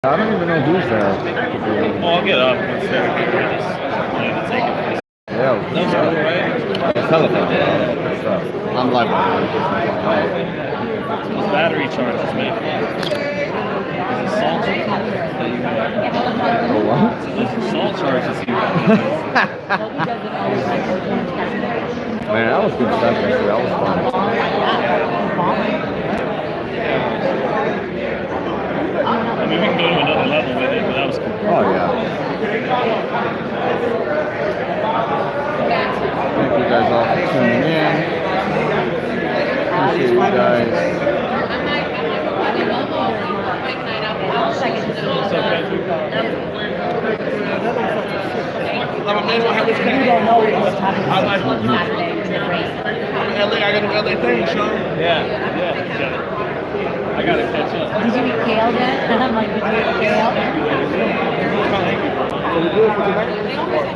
I don't even know who's there. Well, I'll get up once they're here. Just plan to take it. Yeah, That's cool, right? it's telephone. I'm live. Those battery charges, man. Salt charges. Oh, what? Those salt charges you got. Man, that was good stuff. Actually. That was fun. I mean, we can go to another level with it, but that was cool. Oh yeah. Thank you guys all for tuning in. Appreciate you guys. You don't know what's happening Saturday in the race. LA, I got an LA thing, Sean. Yeah. I gotta catch up. Did you eat kale yet? I'm like, did you eat kale? Will we do it for tonight?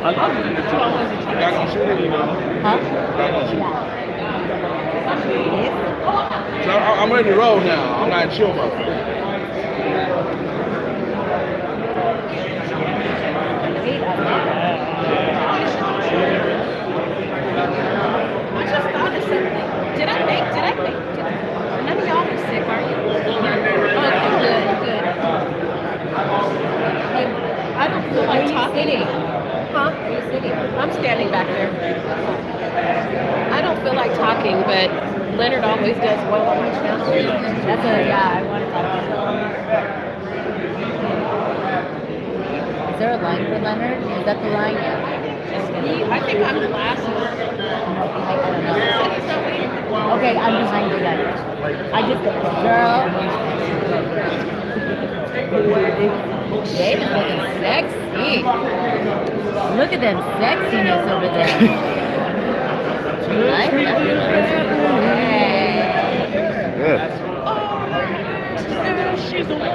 I love it. Y'all gonna shoot it? Huh? So I'm ready to roll now. I'm not chill mode. I just thought of something. Did I make? None of y'all are sick, are you? Okay, good. I don't feel like talking. Huh? Are you sitting? I'm standing back there. I don't feel like talking, but Leonard always does well on my channel. That's a, yeah, I want to talk to you. Is there a line for Leonard? Is that the line? I think I'm the last one. Okay, I'm behind you guys. I just, girl. David's looking sexy. Look at them sexiness over there. You like that? Good. She's a woman.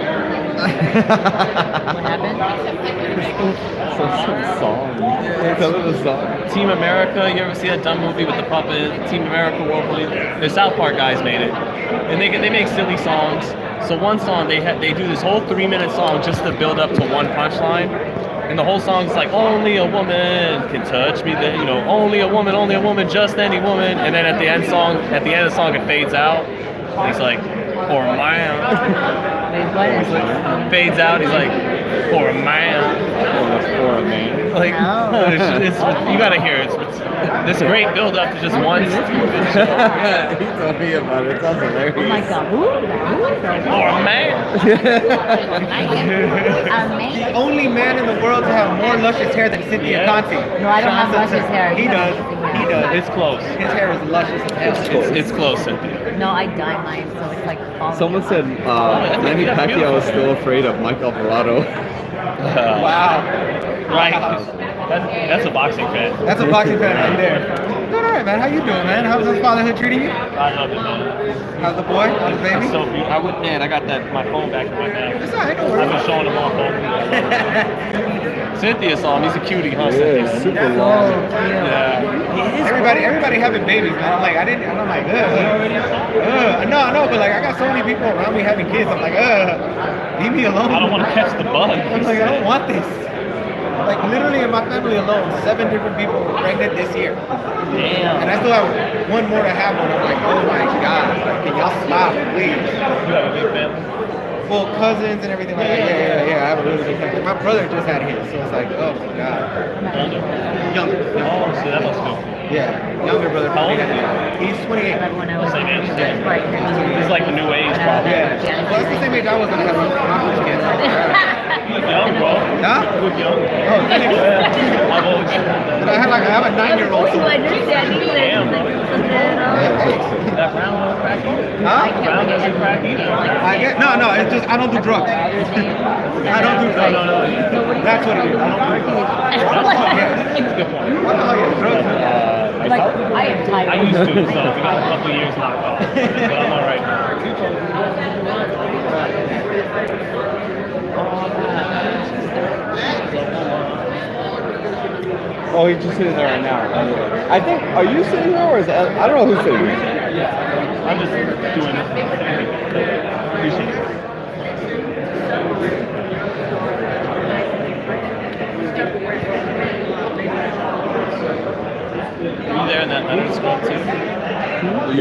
What happened? Some song. Tell me the song. Team America, you ever see that dumb movie with the puppet? Team America World Police. The South Park guys made it, and they make silly songs. So one song they do this whole 3-minute song just to build up to one punchline, and the whole song's like only a woman can touch me, only a woman, just any woman, and then at the end of the song it fades out. And he's like, for a man. Fades out. He's like, for a man. For a man. Like, it's you gotta hear it. It's this great build up to just one stupid He told me about it. It sounds hilarious. Oh my god. for a man. The only man in the world to have more luscious hair than Cynthia Conti. No, I don't have luscious hair. He does. He does. It's close. His hair is luscious as hell. It's close, Cynthia. No, I dye mine, so it's like falling Someone apart. said Manny Pacquiao was still afraid of Mike Alvarado. Wow. Right. That's a boxing fan. That's a boxing fan right there. Doing all right, man. How you doing, man? How's his fatherhood treating you? I love it, man. How's the boy? How's the baby? It's so beautiful. I got my phone back in my bag. It's all right, don't I've worry. been showing him off. Cynthia saw him. He's a cutie, huh? Yeah, Cynthia? it's super long. Yeah. Everybody having babies, man. I'm like, I'm like, no, but like, I got so many people around me having kids. I'm like, leave me alone. I don't want to catch the bug. I'm like, I don't want this. Like literally in my family alone, 7 different people were pregnant this year. Damn. And I still have one more to have one. I'm like, oh my god, like, can y'all stop, please? You have a big family? Well, cousins and everything like that. Yeah. I have a really big family. My brother just had his, so it's like, oh my god. Older? Younger. Oh, so that must feel cool. Yeah, younger brother. How old is He's 28. Everyone else Same age. right now. He's like the new age, probably. Yeah. Well, that's the same age I was when I had my first kid. You look young, bro. Huh? You look young. Oh, thanks. I've always said that. I have a 9-year-old. You understand Damn, bro. That brown don't crack either. Huh? Brown doesn't crack either. No, it's just I don't do drugs. I don't do drugs. No. That's what it is. I don't do drugs. That's a good point. Oh yeah, drugs. Like, I am tired. I used to, so we got a couple years knocked off. But I'm alright now. Oh, he's just sitting there right now. I think, are you sitting here or is that, I don't know who's sitting here. I'm just doing it. Appreciate it. I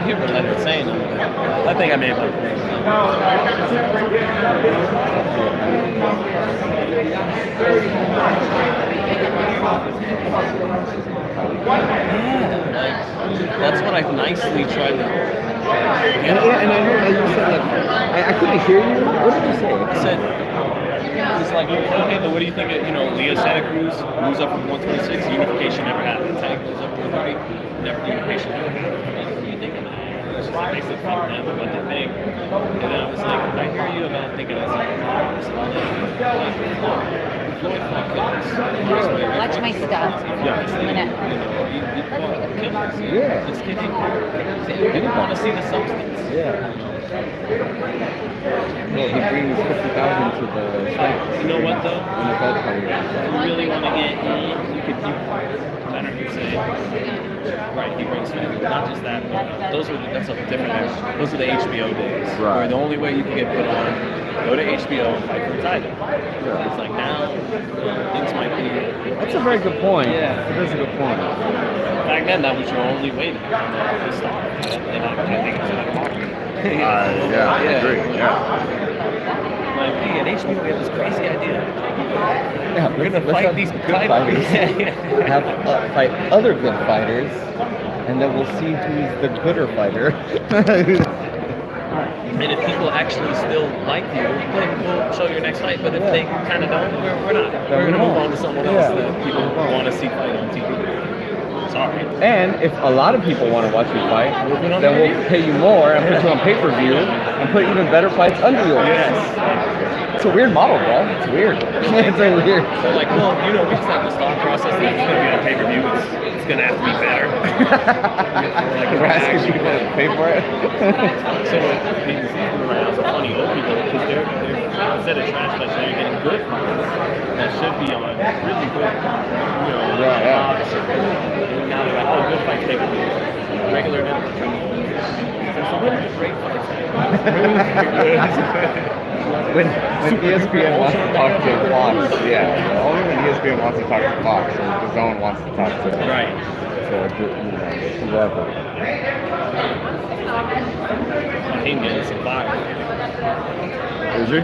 hear what Leonard's saying. I think I made my point. That's what I nicely tried to. And I know that you said like I couldn't hear you. What did you say? I said, it's like, okay, but what do you think of, Leah Santa Cruz moves up from 126, unification never happened. Tank moves up from 130, never unification never happened. What do you think of that? It's just basically from them and what they think. And then I was like, I hear you about thinking it's like, Watch my stuff. Yeah. This kid didn't want to see the substance. Yeah. Well, he brings 50,000 to the state. You know what though? NFL players. If you really want to get in, you could Leonard could say, right, he brings family. Not just that, but that's a different era. Those are the HBO days. Right. Where the only way you can get put on, go to HBO and fight for the title. Yeah. It's like now, things might be. That's a very good point. Yeah. That's a good point. Back then, that was your only way to become a star. And I think it's like marketing. Yeah, I agree. Yeah. Like, hey, at HBO, we have this crazy idea. Yeah, We're gonna fight have these good fighters. fighters. Have fight other good fighters, and then we'll see who's the gooder fighter. And if people actually still like you, then we'll show your next fight. But if they kind of don't, we're not. We're gonna move on to someone else that people want to see fight on TV. Sorry. And if a lot of people want to watch you fight, then we'll pay you more and put you on pay-per-view and put even better fights under yours. Yes. It's a weird model, bro. It's weird. It's a weird. So like, well, we just have this thought process that it's gonna be on pay-per-view. It's gonna have to be better. We're asking people to pay for it. So these are funny old people because they're instead of trash fights, they're getting good fights that should be on really good, And now they're like, oh, good fights pay-per-view. Regular network. There's some really great fights. When ESPN wants to talk to Fox, only when ESPN wants to talk to Fox or the Zone wants to talk to Right. whoever. He getting some fire. Is he? Yeah.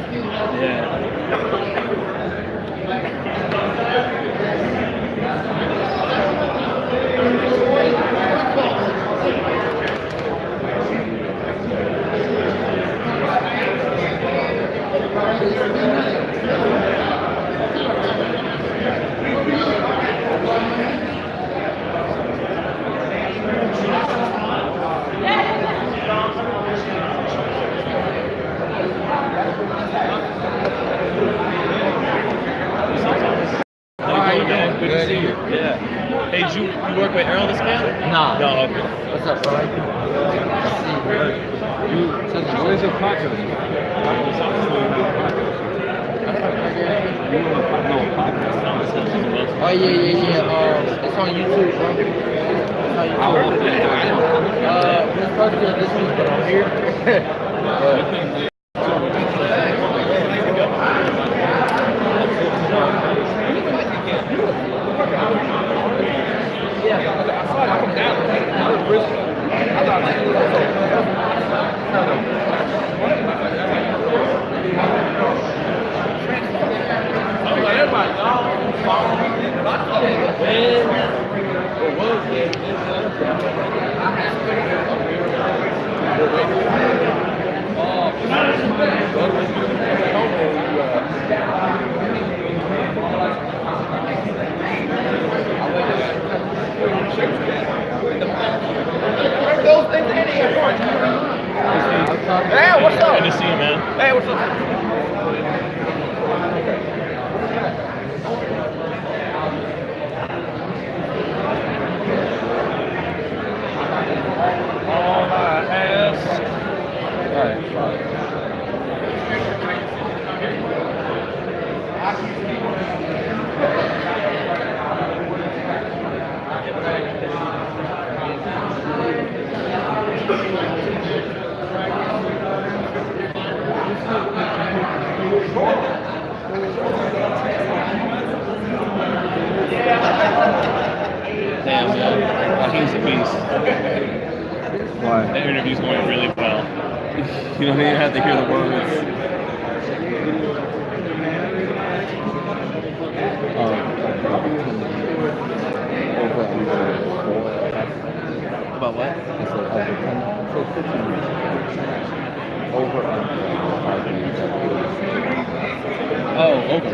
Good to see you. Yeah. Hey, did you work with Earl this camp? No. No, okay. What's up, bro? What is your podcast? Oh yeah. It's on YouTube, bro. It's on YouTube. This first year this week, but I'm here. Hey, what's up? Good to see you, man. Hey, what's up? Damn, man. Raheem's a beast. Why? That interview's going really well. You don't even have to hear the words. Over under 4. About what? I said over 10. So 15 minutes. Over under 5 minutes. Oh, over.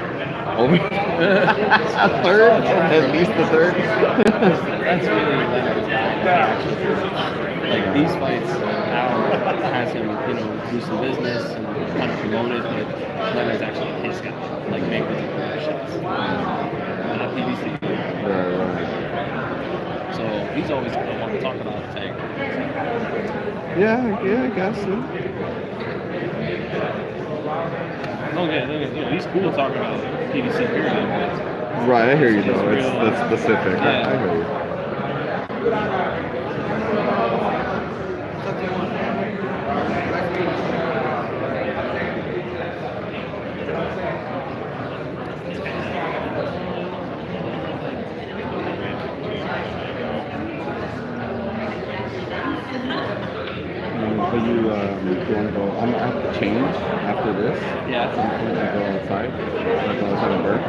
Over? A third? At least a third? That's really like these fights. Al has him, do some business and kind of promote it, but Leonard's actually his guy. Like make the shots. Not PBC. Right. So he's always gonna want to talk about it. Like, Yeah, I guess so. He's cool talking about PBC period. Right, I hear you It's though. It's real- that's specific. Yeah. I hear you. But you want to go? I have to change after this. Yeah. I'm going to go outside. Like go outside and burp.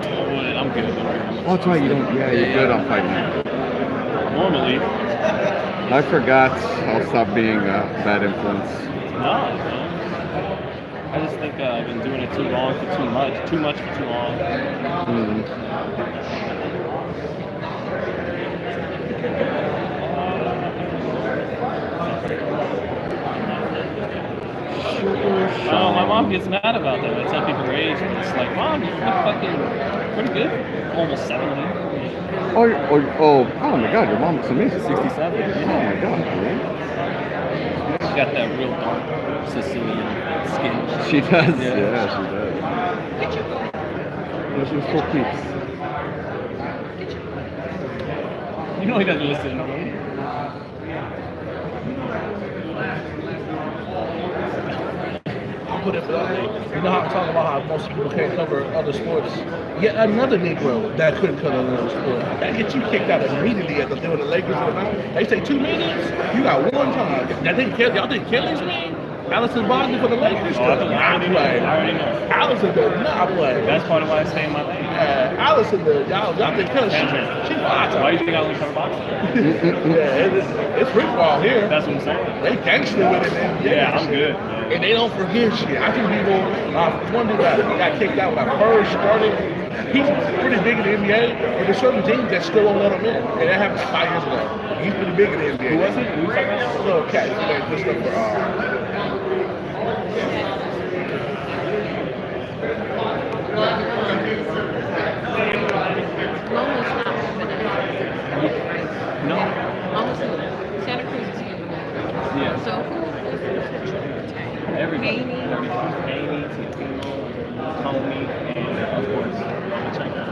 I'm good. Oh, that's right. You don't. Yeah, you're good on fight night. Normally, I forgot. I'll stop being a bad influence. no. I just think I've been doing it too long for too much for too long. My mom gets mad about that. I tell people her age, and it's like, Mom, you look fucking pretty good. Almost 70. Oh my God, your mom looks amazing. 67. Oh my God, man. She got that real dark Sicilian skin. She does. Yeah. Yeah, she does. Yeah, she's so cute. You know he doesn't listen, right? Put it bluntly, you know how I talk about how most people can't cover other sports. Yet another Negro that couldn't cover another sport. That gets you kicked out immediately at the doing the Lakers and the They say 2 minutes, you got one time. Y'all think Kelly's me? Allison Boston for the Lakers? I already know. Allison does not play. That's part of why I stay in my lane. Allison does. Y'all think Kelly? She flies. Why do you think I only cover boxing? Yeah, it's free for all here. That's what I'm saying. They gangster with it, man. Yeah, I'm good. And they don't forget shit. I think people, one dude that got kicked out when I first started, he's pretty big in the NBA, but there's certain teams that still won't let him in. And that happened like 5 years ago. He's pretty big in the NBA. Who was he? Who was that? Little cat. He made this stuff for, Lola's not moving it, right? No. Lola's in Santa Cruz is here. Yeah. So who is Everybody. Amy? Amy, Tony, and of course, Pacheco.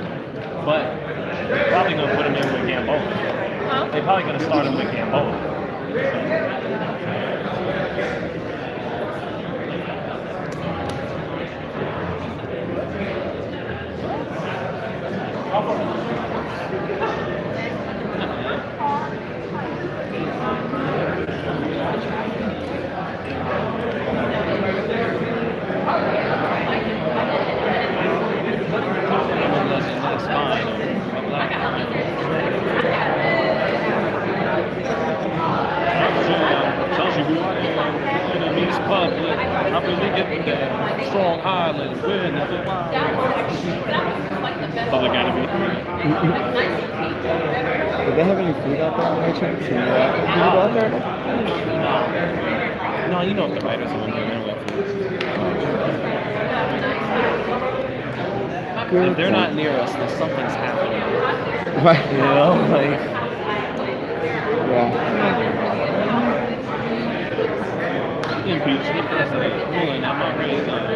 But they're probably going to put him in with Gamboa. Huh? They're probably going to start him with Gamboa. That's fine. Tells you who I am. In these public, I really get that strong island win. Public enemy. Do they have any food out there by any chance? Can you food out there? No, you know if the writers are going to do If they're not near us, then something's happening. Right. You know, like. Yeah. Impeach the president. Ruling I'm not really something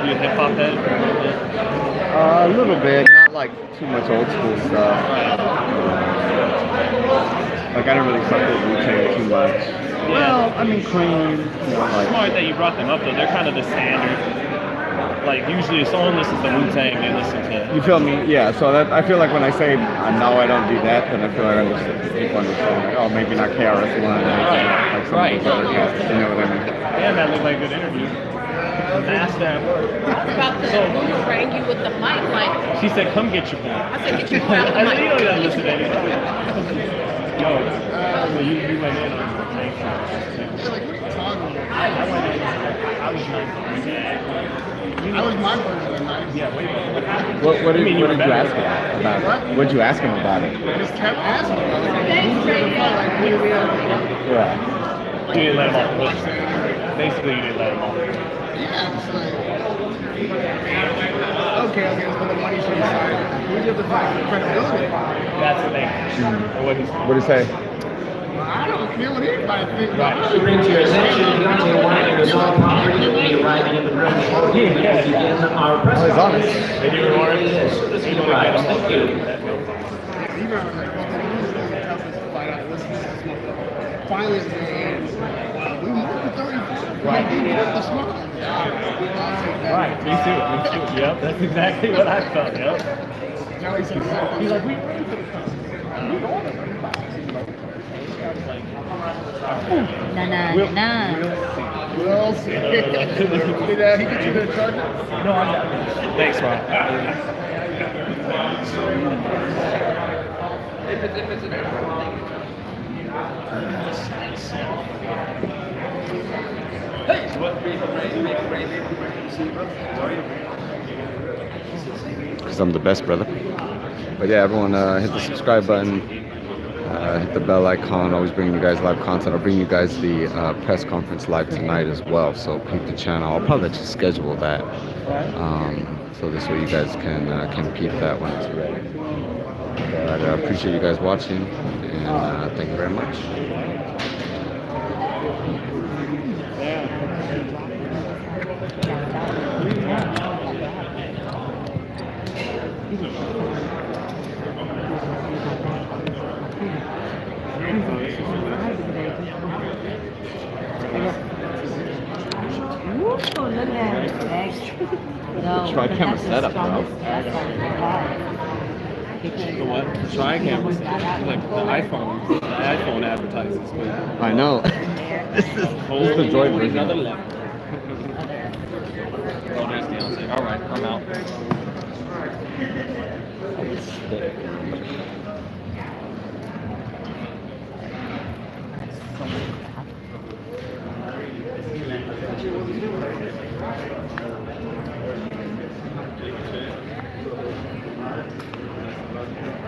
You a hip hop head for a little bit? A little bit, not like too much old school stuff. Like I don't really fuck with Wu-Tang too much. Well, I mean Cream, like Smart that you brought them up though. They're kind of the standard. Like usually, if someone listens to Wu-Tang, they listen to. You feel me? Yeah. So that I feel like when I say no, I don't do that, then I feel like I understand. People understand. Like, oh, maybe not KRS-One. Like some Right. of those other cats. You know what I mean? Damn, that looked like a good interview. Fast that work. I was about to boomerang you with the mic, like, She said, "Come get your boy." I said, get your boy out I the said, "You mic. don't gotta listen to anything." Yo, you went in on the Thank you. I was nice. I was my version of nice. Yeah, wait. What did mean, you were ask better. him about it? What did you ask him about it? I just kept asking about it. Yeah. You didn't let him off the hook. Basically, you didn't let him off the hook. Yeah, it's like, okay, I'll get for the money for the side. We have to fight for credibility. That's the thing. Or what he said. What did he say? I don't care what anybody thinks. Right. To bring to your attention, Deontay Warren is on property and be arriving in the room shortly. We can begin our press Oh, he's on it. conference. They do Warren. As soon as he arrives. Thank you. Finally, it's we moved to 35. Right. We moved the smart. Right, me too. Yep, that's exactly what I felt. Yep. Now he said, He's like, we Na na na. well, see. Did he get you the charger? No, I'm not. Thanks, Ron. Because I'm the best, brother. But yeah, everyone hit the subscribe button, hit the bell icon. Always bringing you guys live content. I'll bring you guys the press conference live tonight as well. So peep the channel. I'll probably just schedule that, so this way you guys can peep that when it's ready. But I appreciate you guys watching, and thank you very much. Ooh, look at that. Thanks. No, Try but camera that's the setup, bro. strongest- that's like The what? Try camera. Like the iPhone advertises. I know. This is the Joy version. Another level. Oh, there's Deontay. All right, I'm out.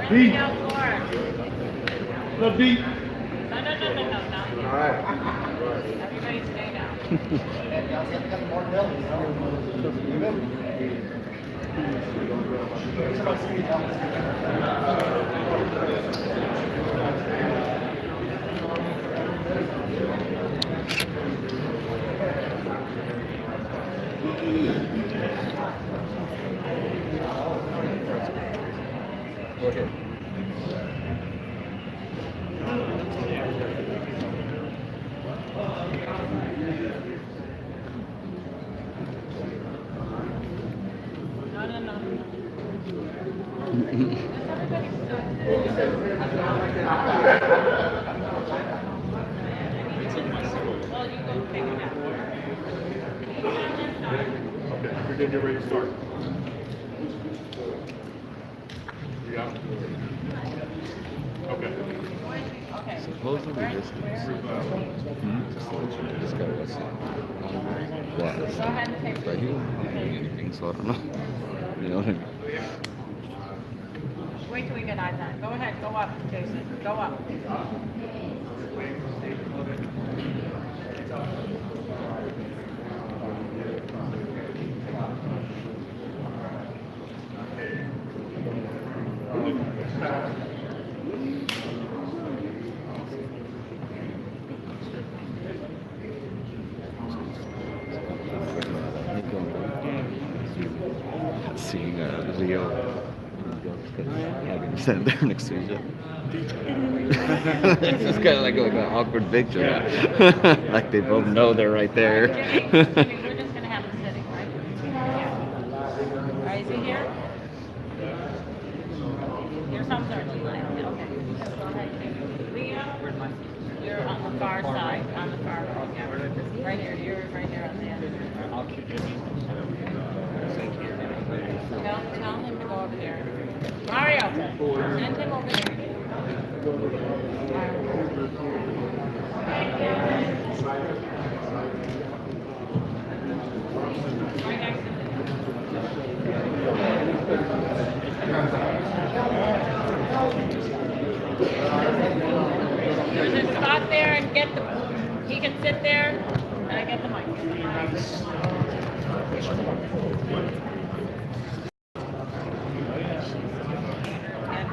Beat. The beat. No. All right. Everybody stay down. Well, you go take a nap. Okay, we're getting ready to start. Yeah. Okay. Okay. Supposedly this is. This guy was. Go ahead and take But he wasn't doing anything, so I don't know. You know what I mean? Wait till we get eyes on it. Go ahead, go up, Jason. Go up. Seeing a video. Having him stand there next to each other. It's just kind of like an awkward picture. Like they both know they're right there. We're just gonna have them sitting, right? Yeah. far side, on the far right, yeah. Right here, you're right here on the end. Tell him to go over there. Mario, send him over there. Right next to There's a spot there and get the, he can sit there and I get the mic. Get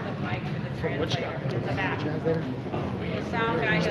the mic for the translator. The back. The sound guy has.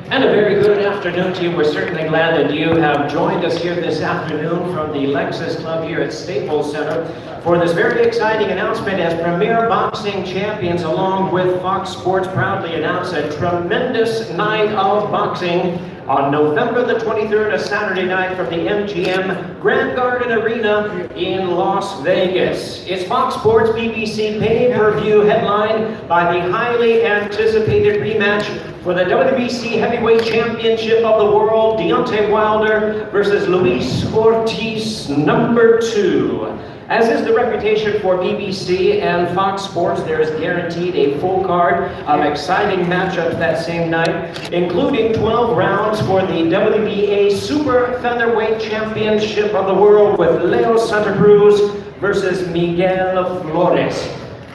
And a very good afternoon to you. We're certainly glad that you have joined us here this afternoon from the Lexus Club here at Staples Center for this very exciting announcement as Premier Boxing Champions, along with Fox Sports, proudly announce a tremendous night of boxing on November the 23rd, a Saturday night from the MGM Grand Garden Arena in Las Vegas. It's Fox Sports BBC pay-per-view headlined by the highly anticipated rematch for the WBC Heavyweight Championship of the World, Deontay Wilder versus Luis Ortiz, number 2. As is the reputation for BBC and Fox Sports, there is guaranteed a full card of exciting matchups that same night, including 12 rounds for the WBA Super Featherweight Championship of the World with Leo Santa Cruz versus Miguel Flores.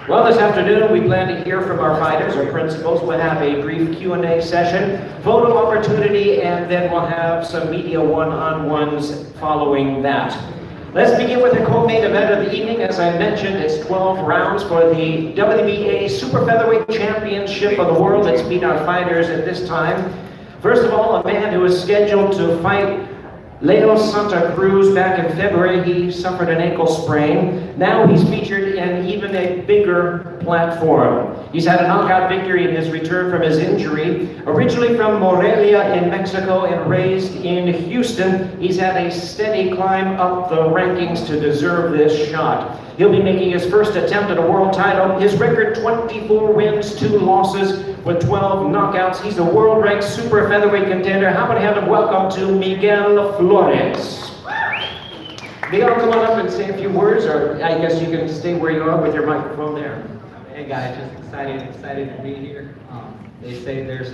Well, this afternoon we plan to hear from our fighters, our principals. We'll have a brief Q&A session, photo opportunity, and then we'll have some media one-on-ones following that. Let's begin with the co-main event of the evening. As I mentioned, it's 12 rounds for the WBA Super Featherweight Championship of the World. Let's meet our fighters at this time. First of all, a man who is scheduled to fight Leo Santa Cruz back in February. He suffered an ankle sprain. Now he's featured in even a bigger platform. He's had a knockout victory in his return from his injury. Originally from Morelia in Mexico and raised in Houston, he's had a steady climb up the rankings to deserve this shot. He'll be making his first attempt at a world title. His record, 24 wins, 2 losses with 12 knockouts. He's a world-ranked super featherweight contender. How about a hand of welcome to Miguel Flores. Miguel, come on up and say a few words, or I guess you can stay where you are with your microphone there. Hey guys, just excited to be here. They say there's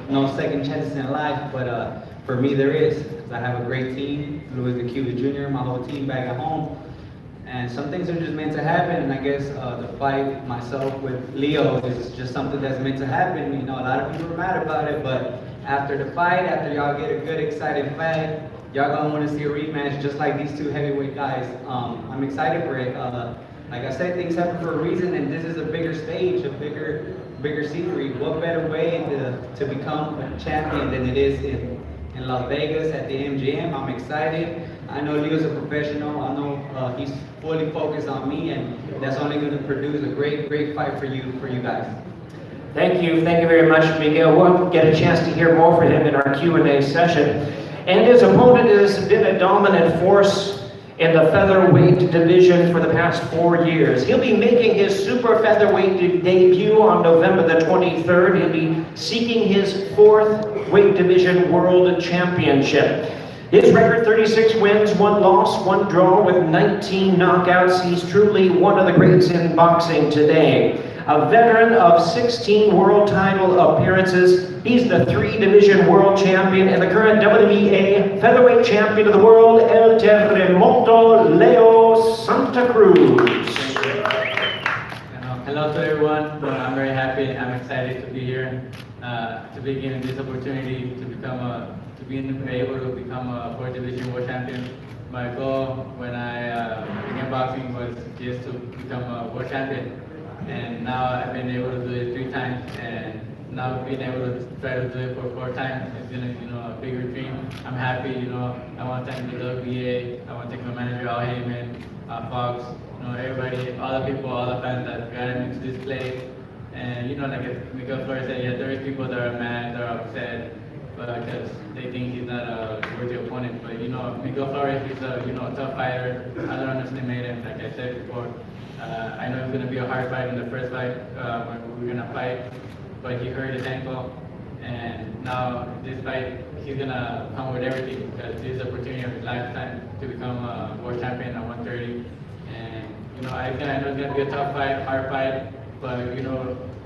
no second chances in life, but for me there is, because I have a great team, Luis the Cuba Jr., my whole team back at home. And some things are just meant to happen, and I guess the fight myself with Leo is just something that's meant to happen. You know, a lot of people are mad about it, but after the fight, after y'all get a good, exciting fight, y'all gonna want to see a rematch just like these two heavyweight guys. I'm excited for it. Like I said, things happen for a reason, and this is a bigger stage, a bigger scenery. What better way to become a champion than it is in Las Vegas at the MGM? I'm excited. I know Leo's a professional. I know he's fully focused on me, and that's only going to produce a great fight for you guys. Thank you very much, Miguel. We'll get a chance to hear more from him in our Q&A session. And his opponent has been a dominant force in the featherweight division for the past 4 years. He'll be making his super featherweight debut on November the 23rd. He'll be seeking his 4th weight division world championship. His record, 36 wins, 1 loss, 1 draw with 19 knockouts. He's truly one of the greats in boxing today. A veteran of 16 world title appearances, he's the 3-division world champion and the current WBA featherweight champion of the world, El Terremoto Leo Santa Cruz. Hello to everyone. I'm very happy. I'm excited to be here, to be given this opportunity to be able to become a 4th-division world champion. My goal when I began boxing was just to become a world champion. And now I've been able to do it 3 times, and now being able to try to do it for 4 times has been a bigger dream. I'm happy, I want to thank the WBA, I want to thank my manager, Al Heyman, Fox, everybody, all the people, all the fans that got me to this place. And like Miguel Flores said, yeah, there is people that are mad, that are upset, because they think he's not a worthy opponent. But Miguel Flores is a tough fighter. I don't underestimate him, like I said before. I know it's going to be a hard fight in the first fight when we're going to fight, but he hurt his ankle, And now this fight, he's gonna come with everything because this is the opportunity of his lifetime to become a world champion at 130. And I know it's gonna be a tough fight, hard fight, but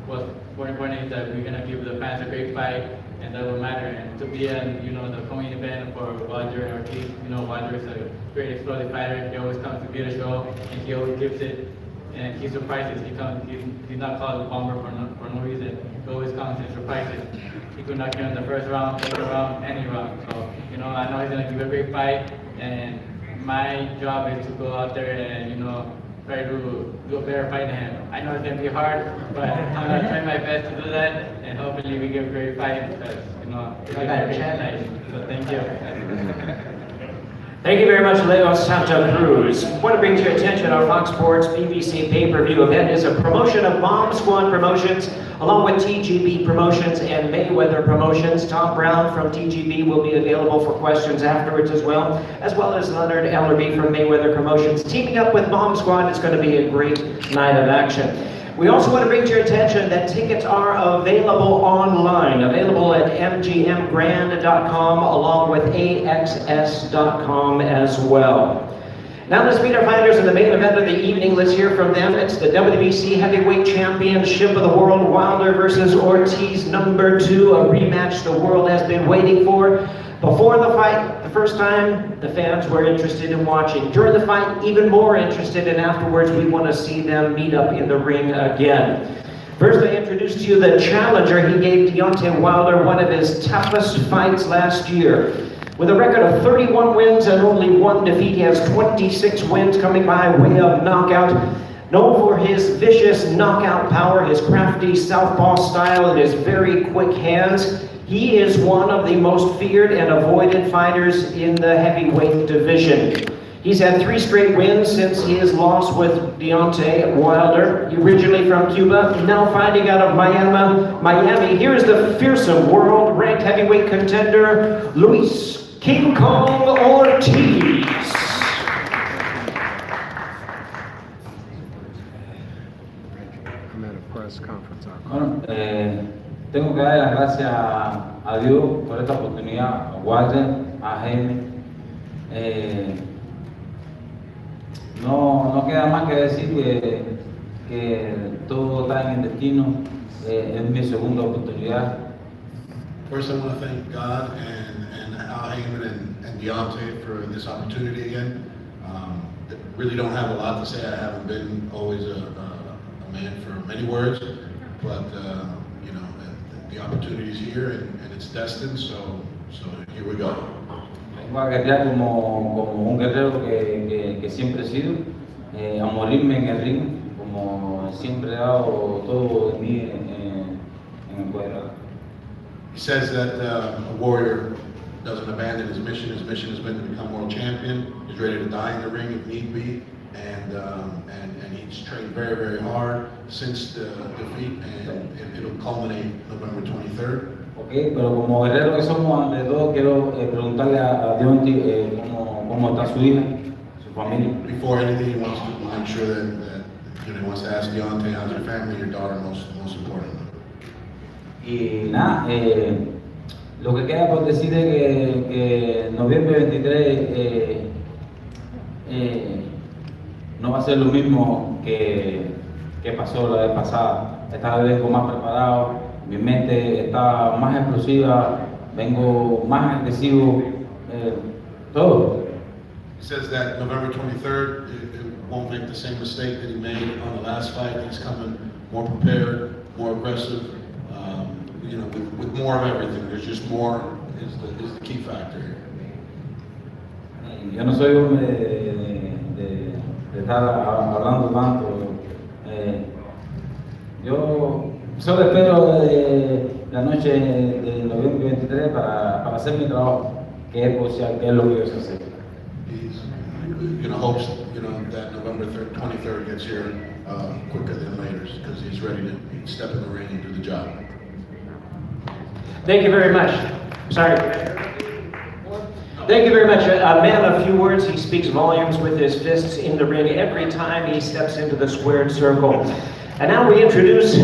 what's more important is that we're gonna give the fans a great fight, and that will matter. And to be in the co-main event for Wilder and Ortiz, Wilder is a great explosive fighter. He always comes to get a show, and he always gives it. And he surprises. He's not called a bomber for no reason. He always comes and surprises. He could knock you in the first round, second round, any round. So I know he's gonna give a great fight, and my job is to go out there and try to do a better fight than him. I know it's gonna be hard, but I'm gonna try my best to do that, and hopefully we get a great fight because it's a great night. So thank you. Thank you very much, Leo Santa Cruz. I want to bring to your attention our Fox Sports BBC pay-per-view event is a promotion of Bomb Squad Promotions, along with TGB Promotions and Mayweather Promotions. Tom Brown from TGB will be available for questions afterwards as well as Leonard Ellerby from Mayweather Promotions. Teaming up with Bomb Squad, it's going to be a great night of action. We also want to bring to your attention that tickets are available online, available at mgmgrand.com along with axs.com as well. Now let's meet our fighters in the main event of the evening. Let's hear from them. It's the WBC Heavyweight Championship of the World, Wilder versus Ortiz, number 2, a rematch the world has been waiting for. Before the fight, the first time, the fans were interested in watching. During the fight, even more interested, and afterwards, we want to see them meet up in the ring again. First, I introduce to you the challenger. He gave Deontay Wilder one of his toughest fights last year. With a record of 31 wins and only 1 defeat, he has 26 wins coming by way of knockout. Known for his vicious knockout power, his crafty southpaw style, and his very quick hands, he is one of the most feared and avoided fighters in the heavyweight division. He's had 3 straight wins since his loss with Deontay Wilder. Originally from Cuba, now fighting out of Miami. Here is the fearsome world-ranked heavyweight contender, Luis King Kong Ortiz. I'm at a press conference. Bueno, tengo que dar las gracias a Dios por esta oportunidad, a Walter, a Jaime. No queda más que decir que todo está en el destino. Es mi segunda oportunidad. First, I want to thank God and Al Heyman and Deontay for this opportunity again. Really don't have a lot to say. I haven't been always a man for many words, but the opportunity is here and it's destined. So here we go. Vengo a guerrear como un guerrero que siempre he sido, a morirme en el ring, como siempre he dado todo de mí en el cuadrado. He says that a warrior doesn't abandon his mission. His mission has been to become world champion. He's ready to die in the ring if need be, and he's trained very, very hard since the defeat, and it'll culminate November 23rd. Okay, pero como guerrero que somos, ante todo quiero preguntarle a Deontay cómo está su hija, su familia. Before anything, he wants to make sure that he wants to ask Deontay, how's your family, your daughter, most importantly. Y nada, lo que queda por decir es que noviembre 23 no va a ser lo mismo que pasó la vez pasada. Esta vez vengo más preparado, mi mente está más explosiva, vengo más agresivo, todo. He says that November 23rd, it won't make the same mistake that he made on the last fight. He's coming more prepared, more aggressive, with more of everything. There's just more is the key factor here. Yo no soy hombre de estar hablando tanto. Yo solo espero la noche de noviembre 23 para hacer mi trabajo, que es boxear, que es lo que yo sé hacer. He's hopes that November 23rd gets here quicker than later because he's ready to step in the ring and do the job. Thank you very much. Sorry. Thank you very much. A man of few words, he speaks volumes with his fists in the ring every time he steps into the squared circle. And now we introduce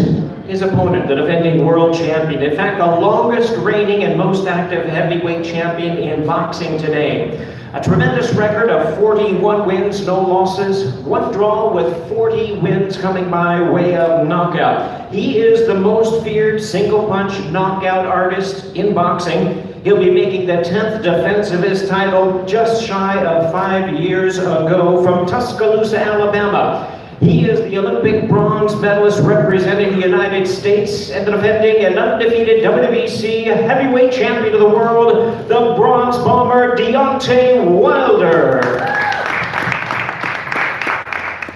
his opponent, the defending world champion. In fact, the longest reigning and most active heavyweight champion in boxing today. A tremendous record of 41 wins, no losses, 1 draw with 40 wins coming by way of knockout. He is the most feared single punch knockout artist in boxing. He'll be making the 10th defense of his title just shy of 5 years ago from Tuscaloosa, Alabama. He is the Olympic bronze medalist representing the United States and the defending and undefeated WBC heavyweight champion of the world, the bronze bomber Deontay Wilder.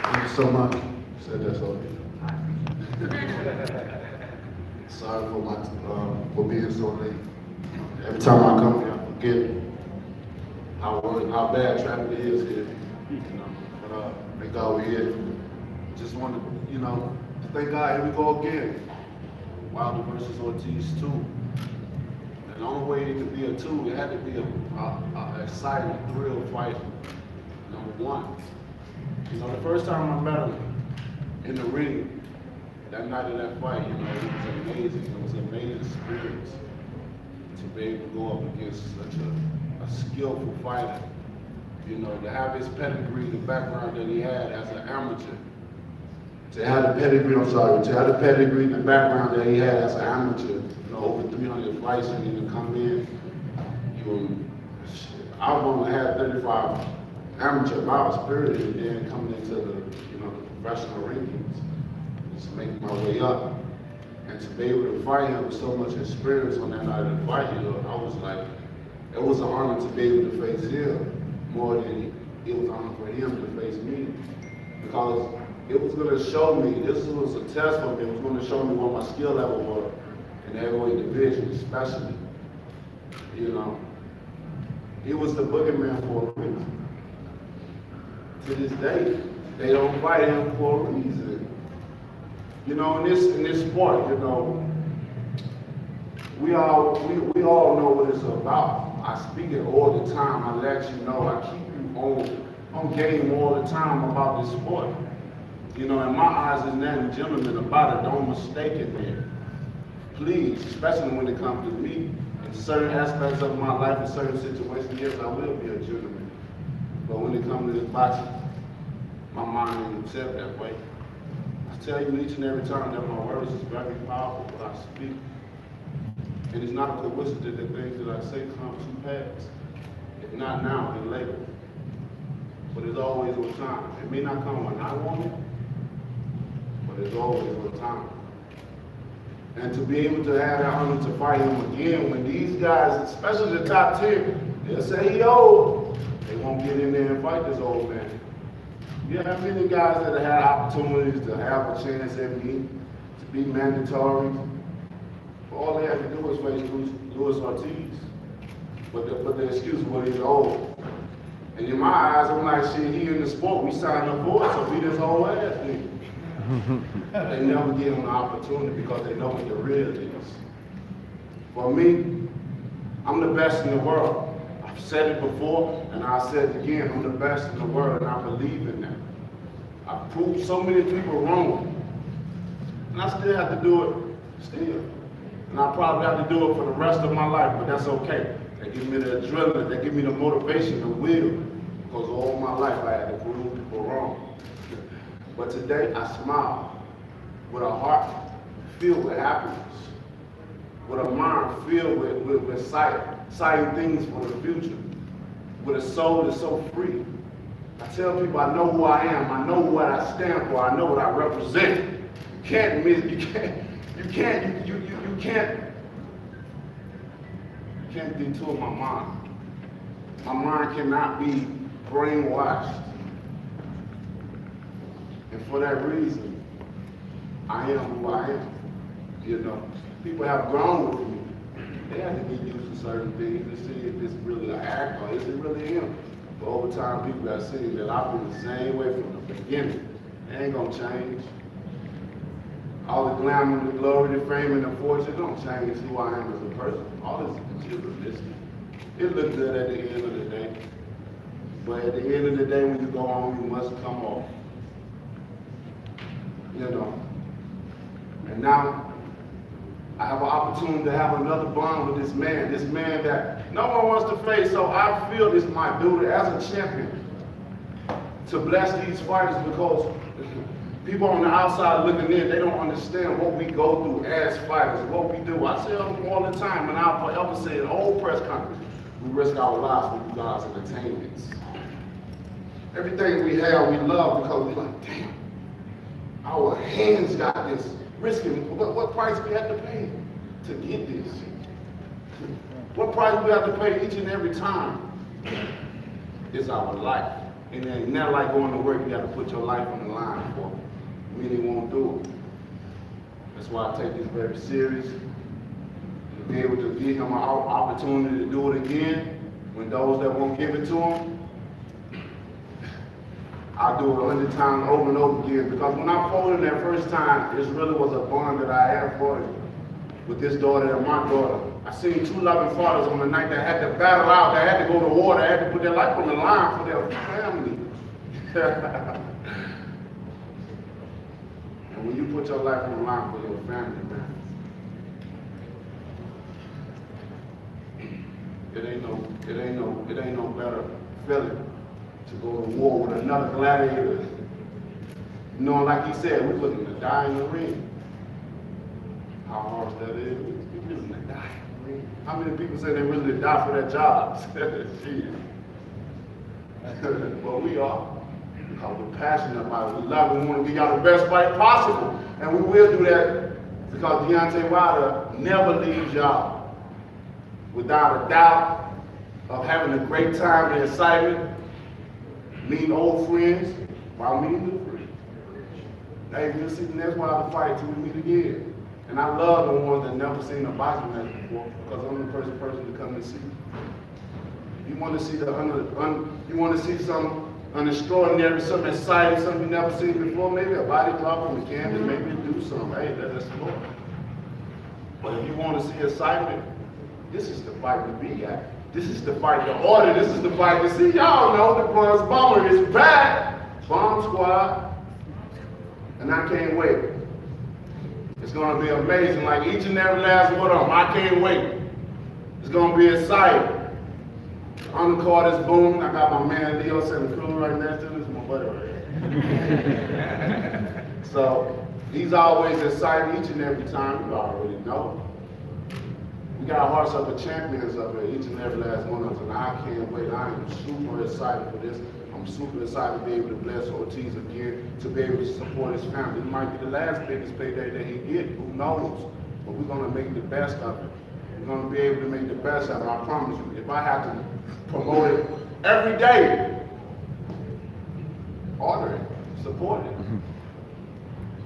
Thank you so much. Said that's all. Sorry for being so late. Every time I come here, I forget how bad traffic is here. But thank God we're here. Just want to, thank God, here we go again. Wilder versus Ortiz 2. And the only way it could be a 2, it had to be a exciting, thrill fight. Number 1. The first time I met him in the ring, that night of that fight, it was amazing. It was an amazing experience to be able to go up against such a skillful fighter. To have his pedigree, the background that he had as an amateur. To have the pedigree, the background that he had as an amateur, over 300 fights, and then to come in, I've only had 35 amateur bouts, period, and then coming into the professional rankings, just making my way up. And to be able to fight him with so much experience on that night of the fight, I was like, it was an honor to be able to face him more than it was an honor for him to face me. Because it was going to show me, this was a test for me, it was going to show me what my skill level was in the heavyweight division, especially. He was the boogeyman for a reason. To this day, they don't fight him for a reason. In this sport, we all know what it's about. I speak it all the time. I let you know. I keep you on game all the time about this sport. In my eyes, there's nothing gentleman about it. Don't mistake it there. Please, especially when it comes to me, in certain aspects of my life, in certain situations, yes, I will be a gentleman. But when it comes to this boxing, my mind ain't set that way. I tell you each and every time that my words is very powerful, what I speak. And it's not a coincidence that things that I say come to pass. If not now, then later. But it's always on time. It may not come when I want it, but it's always on time. And to be able to have that honor to fight him again, when these guys, especially the top 10, they'll say he old. They won't get in there and fight this old man. You have many guys that have had opportunities to have a chance at me, to be mandatory. All they have to do is face Luis Ortiz. But the excuse was he's old. And in my eyes, I'm like, shit, he in the sport, we signed up for it, so beat his whole ass nigga. They never give him the opportunity because they know what the real is. For me, I'm the best in the world. I've said it before, and I'll say it again, I'm the best in the world, and I believe in that. I've proved so many people wrong, and I still have to do it, still. And I probably have to do it for the rest of my life, but that's okay. They give me the adrenaline, they give me the motivation, the will, because all my life I had to prove people wrong. But today I smile with a heart filled with happiness, with a mind filled with exciting things for the future, with a soul that's so free. I tell people I know who I am, I know what I stand for, I know what I represent. You can't detour my mind. My mind cannot be brainwashed. And for that reason, I am who I am. People have grown with me. They have to get used to certain things to see if it's really an act or is it really him. But over time, people have seen that I've been the same way from the beginning. It ain't gonna change. All the glamour, the glory, the fame, and the fortune don't change who I am as a person. All this is materialistic. It looks good at the end of the day. But at the end of the day, when you go home, you must come off. And now I have an opportunity to have another bond with this man that no one wants to face. So I feel it's my duty as a champion to bless these fighters, because people on the outside looking in, they don't understand what we go through as fighters, what we do. I say them all the time, and I'll forever say in the whole press conference, we risk our lives for you guys' entertainments. Everything we have, we love because we're like, damn, our hands got this. Risking, what price we have to pay to get this? What price we have to pay each and every time? It's our life. And it ain't never like going to work, you have to put your life on the line for it. Many won't do it. That's why I take this very serious. To be able to give him an opportunity to do it again, when those that won't give it to him, I'll do it 100 times over and over again, because when I fought him that first time, it really was a bond that I had for him with this daughter and my daughter. I seen two loving fathers on the night that had to battle out, that had to go to war, that had to put their life on the line for their family. And when you put your life on the line for your family, man, it ain't no better feeling to go to war with another gladiator. Knowing, like he said, we're looking to die in the ring. How hard that is, we're looking to die in the ring. How many people say they really die for their jobs? Well, we are. Because we're passionate about it. We love it. We want to give y'all the best fight possible. And we will do that because Deontay Wilder never leaves y'all without a doubt of having a great time and excitement, meeting old friends while meeting new friends. Hey, we'll see the next Wilder fight till we meet again. And I love the ones that never seen a boxing match before, because I'm the first person to come and see. You want to see you want to see some extraordinary, something exciting, something you never seen before, maybe a body drop on the canvas, maybe do something. Hey, let's explore. But if you want to see excitement, this is the fight to be at. This is the fight to order. This is the fight to see. Y'all know the Bronze Bomber is back. Bomb Squad. And I can't wait. It's going to be amazing, like each and every last one of them. I can't wait. It's going to be exciting. Undercard is booming. I got my man Leo Santa Cruz right next to him. This is my buddy right here. So he's always exciting each and every time. You already know. We got hearts of the champions up here, each and every last one of us, and I can't wait. I am super excited for this. I'm super excited to be able to bless Ortiz again, to be able to support his family. It might be the last biggest payday that he get, who knows? But we're gonna make the best of it. We're gonna be able to make the best of it, I promise you. If I have to promote it every day, order it, support it.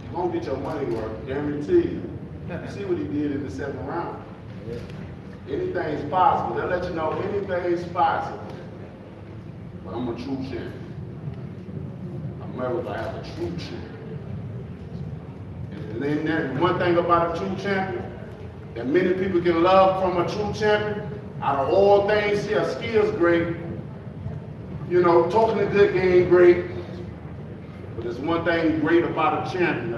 You're gonna get your money worth, guaranteed. See what he did in the 7th round. Anything's possible. They'll let you know anything's possible. But I'm a true champion. America, I have a true champion. And then there's one thing about a true champion that many people can love from a true champion. Out of all things, yeah, skills great. You know, talking a good game great. But there's one thing great about a champion,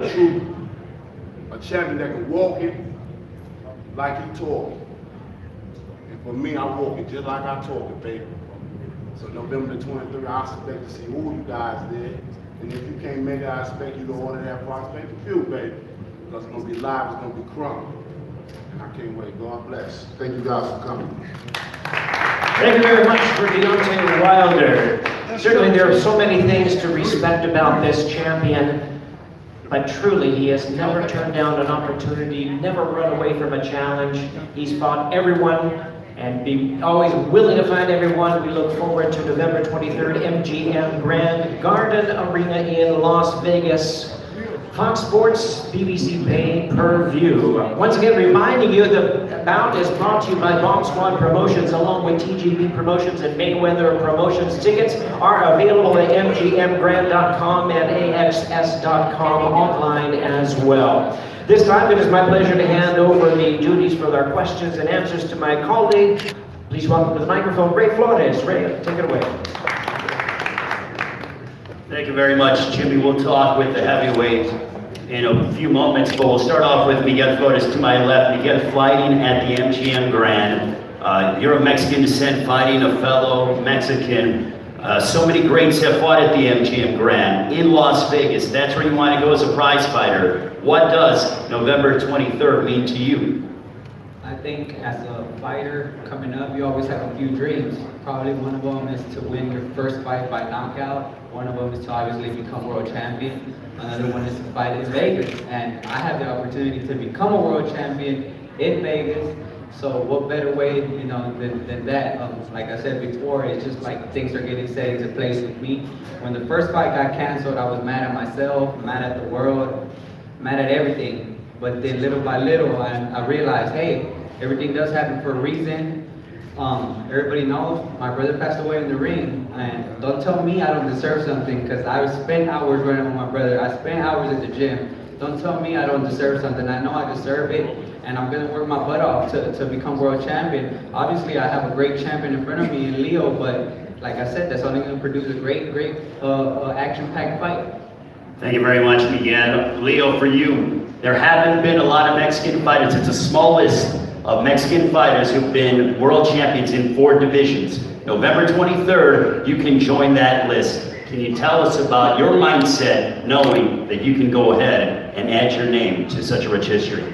a champion that can walk it like he talk it. And for me, I walk it just like I talk it, baby. So November the 23rd, I expect to see who you guys did. And if you can't make it, I expect you to order that prospect view, baby. Because it's going to be live, it's going to be crunk. And I can't wait. God bless. Thank you guys for coming. Thank you very much for Deontay Wilder. Certainly there are so many things to respect about this champion, but truly he has never turned down an opportunity, never run away from a challenge. He's fought everyone and be always willing to find everyone. We look forward to November 23rd, MGM Grand Garden Arena in Las Vegas. Fox Sports, BBC pay-per-view. Once again, reminding you the bout is brought to you by Bomb Squad Promotions, along with TGB Promotions and Mayweather Promotions. Tickets are available at mgmgrand.com and axs.com online as well. This time, it is my pleasure to hand over the duties for our questions and answers to my colleague. Please welcome to the microphone, Ray Flores. Ray, take it away. Thank you very much, Jimmy. We'll talk with the heavyweight. in a few moments, but we'll start off with Miguel Flores to my left. Miguel fighting at the MGM Grand. You're of Mexican descent fighting a fellow Mexican. So many greats have fought at the MGM Grand in Las Vegas. That's where you want to go as a prize fighter. What does November 23rd mean to you? I think as a fighter coming up, you always have a few dreams. Probably one of them is to win your first fight by knockout. One of them is to obviously become world champion. Another one is to fight in Vegas. And I have the opportunity to become a world champion in Vegas. So what better way, than that? Like I said before, it's just like things are getting set into place with me. When the first fight got canceled, I was mad at myself, mad at the world, mad at everything. But then little by little, I realized, hey, everything does happen for a reason. Everybody knows my brother passed away in the ring, and don't tell me I don't deserve something, because I spent hours running with my brother. I spent hours at the gym. Don't tell me I don't deserve something. I know I deserve it, and I'm gonna work my butt off to become world champion. Obviously, I have a great champion in front of me in Leo, but like I said, that's only gonna produce a great action-packed fight. Thank you very much, Miguel. Leo, for you, there haven't been a lot of Mexican fighters. It's a small list of Mexican fighters who've been world champions in 4 divisions. November 23rd, you can join that list. Can you tell us about your mindset knowing that you can go ahead and add your name to such a rich history?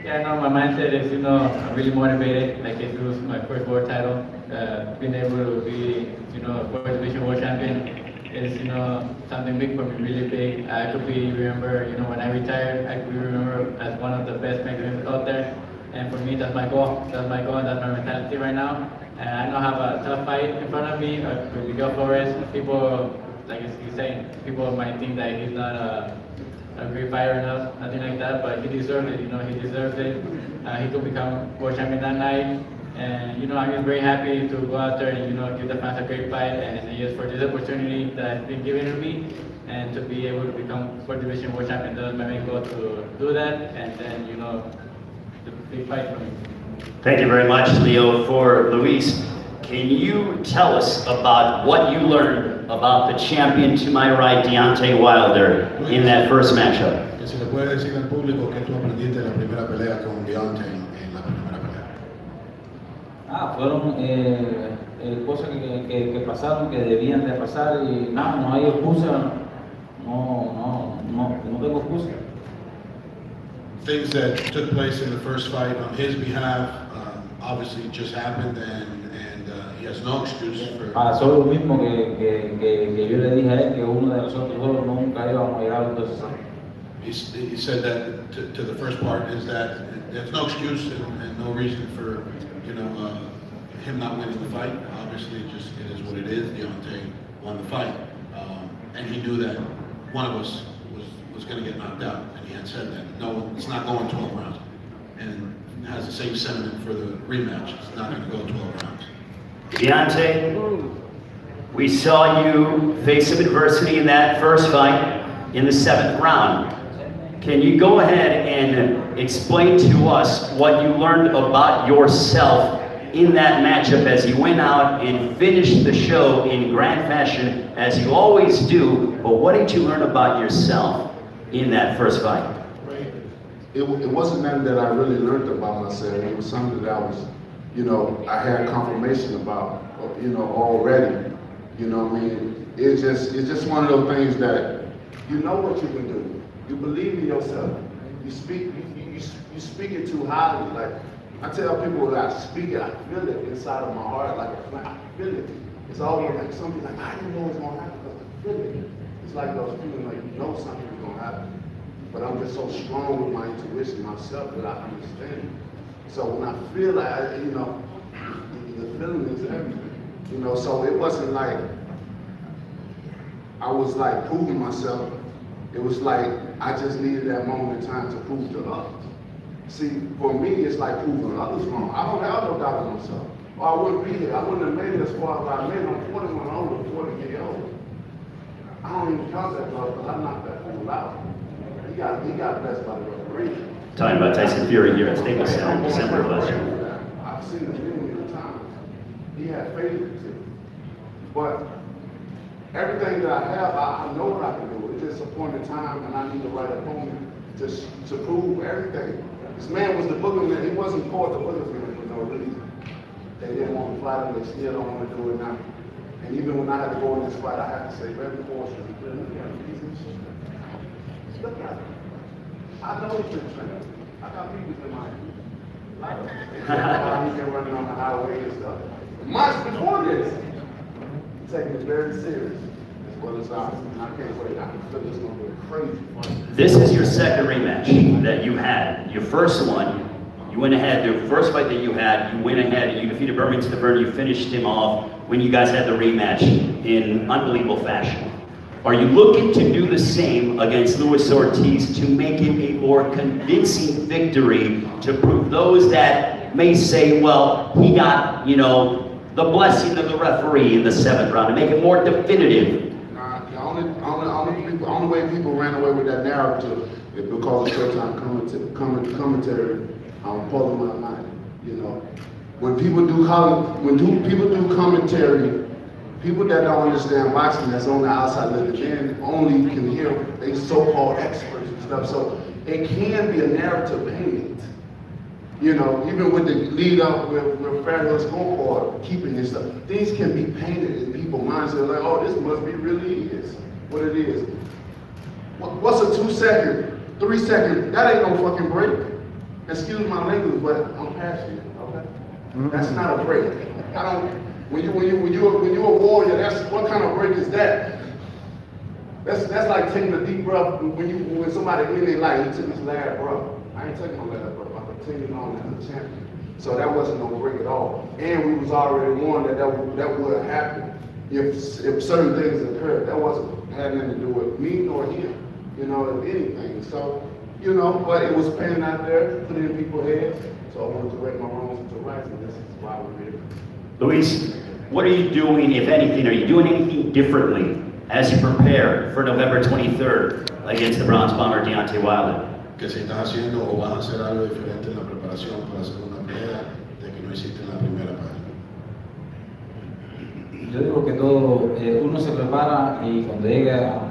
Yeah, no, my mindset is, I'm really motivated. Like, if it was my first world title, being able to be, a 4th division world champion is, something big for me, really big. I could remember, when I retired, I could remember as one of the best Mexicans out there. And for me, that's my goal. That's my goal, and that's my mentality right now. And I know I have a tough fight in front of me with Miguel Flores. People, like he's saying, people might think that he's not a great fighter enough, nothing like that, but he deserves it. He deserves it. He could become world champion that night. And I'm just very happy to go out there and give the fans a great fight, and just for this opportunity that has been given to me, and to be able to become 4th division world champion. That was my main goal, to do that, and then the big fight for me. Thank you very much, Leo. For Luis, can you tell us about what you learned about the champion to my right, Deontay Wilder, in that first matchup? Que se le puede decir al público que tú aprendiste en la primera pelea con Deontay en la primera pelea. Fueron cosas que pasaron, que debían de pasar, y nada, no hay excusa, no tengo excusa. Things that took place in the first fight on his behalf obviously just happened, and he has no excuse for. Pasó lo mismo que yo le dije a él, que uno de nosotros dos nunca íbamos a llegar a los 12 años. He said that to the first part is that there's no excuse and no reason for him not winning the fight. Obviously, it is what it is. Deontay won the fight, and he knew that one of us was going to get knocked out, and he had said that no, it's not going 12 rounds, and has the same sentiment for the rematch. It's not going to go 12 rounds. Deontay, we saw you face some adversity in that first fight in the 7th round. Can you go ahead and explain to us what you learned about yourself in that matchup as you went out and finished the show in grand fashion, as you always do, but what did you learn about yourself in that first fight? It wasn't nothing that I really learned about myself. It was something that I was, I had confirmation about, already. What I mean? It's just one of those things that you know what you can do. You believe in yourself. You speak it too highly. Like I tell people that I speak it, I feel it inside of my heart, like I feel it. It's always like something like I didn't know it's gonna happen, but I feel it. It's like those feeling like something is gonna happen. But I'm just so strong with my intuition myself that I understand. So when I feel like, the feeling is everything. So it wasn't like I was like proving myself. It was like I just needed that moment in time to prove to others. See, for me, it's like proving others wrong. I don't have no doubt in myself. Or I wouldn't be here. I wouldn't have made it as far as I made. I'm 41 older, 40 years old. I don't even count that close, but I knocked that fool out. He got blessed by the referee. Talking about Tyson Fury here at Staples Center in December of last year. I've seen him many times. He had faith in it. But everything that I have, I know what I can do. It's just a point in time, and I need the right opponent to prove everything. This man was the boogeyman. He wasn't called the boogeyman for no reason. They didn't want to fight him. They still don't want to do it now. And even when I had to go in this fight, I had to say very cautious. Look at him. I know he's been trained. I got people in my he's been running on the highway and stuff. Months before this, he's taking it very serious. As well as I. And I can't wait. I can feel this going to be crazy. This is your second rematch that you had. Your first one, you went ahead, the first fight that you had, you went ahead and you defeated Birmingham Stavern, you finished him off when you guys had the rematch in unbelievable fashion. Are you looking to do the same against Luis Ortiz to make it a more convincing victory to prove those that may say, well, he got, you know, the blessing of the referee in the 7th round, to make it more definitive? The only way people ran away with that narrative is because of showtime commentary pulling my mind. You know, when people do commentary, people that don't understand boxing, that's on the outside looking in, only can hear they so-called experts and stuff. So it can be a narrative painted. You know, even with the lead up with Federal scorecard, keeping this stuff, things can be painted in people's minds. They're like, oh, this must be really is what it is. What's a 2-second, 3-second? That ain't no fucking break. Excuse my language, but I'm passionate. Okay, that's not a break. I don't. When you're a warrior, that's what kind of break is that? That's like taking a deep breath when somebody in their life, he took his last breath. I ain't taking my last breath. I continued on as a champion. So that wasn't no break at all. And we was already warned that would happen if certain things occurred. That had nothing to do with me nor him, you know, if anything. So, you know, but it was pain out there, put it in people's heads. So I wanted to correct my wrongs into rights, and this is why we're here. Luis, what are you doing, if anything? Are you doing anything differently as you prepare for November 23rd against the bronze bomber Deontay Wilder? Que si estás haciendo o vas a hacer algo diferente en la preparación para la segunda pelea de que no hiciste en la primera pelea. Yo digo que todo, uno se prepara y cuando llega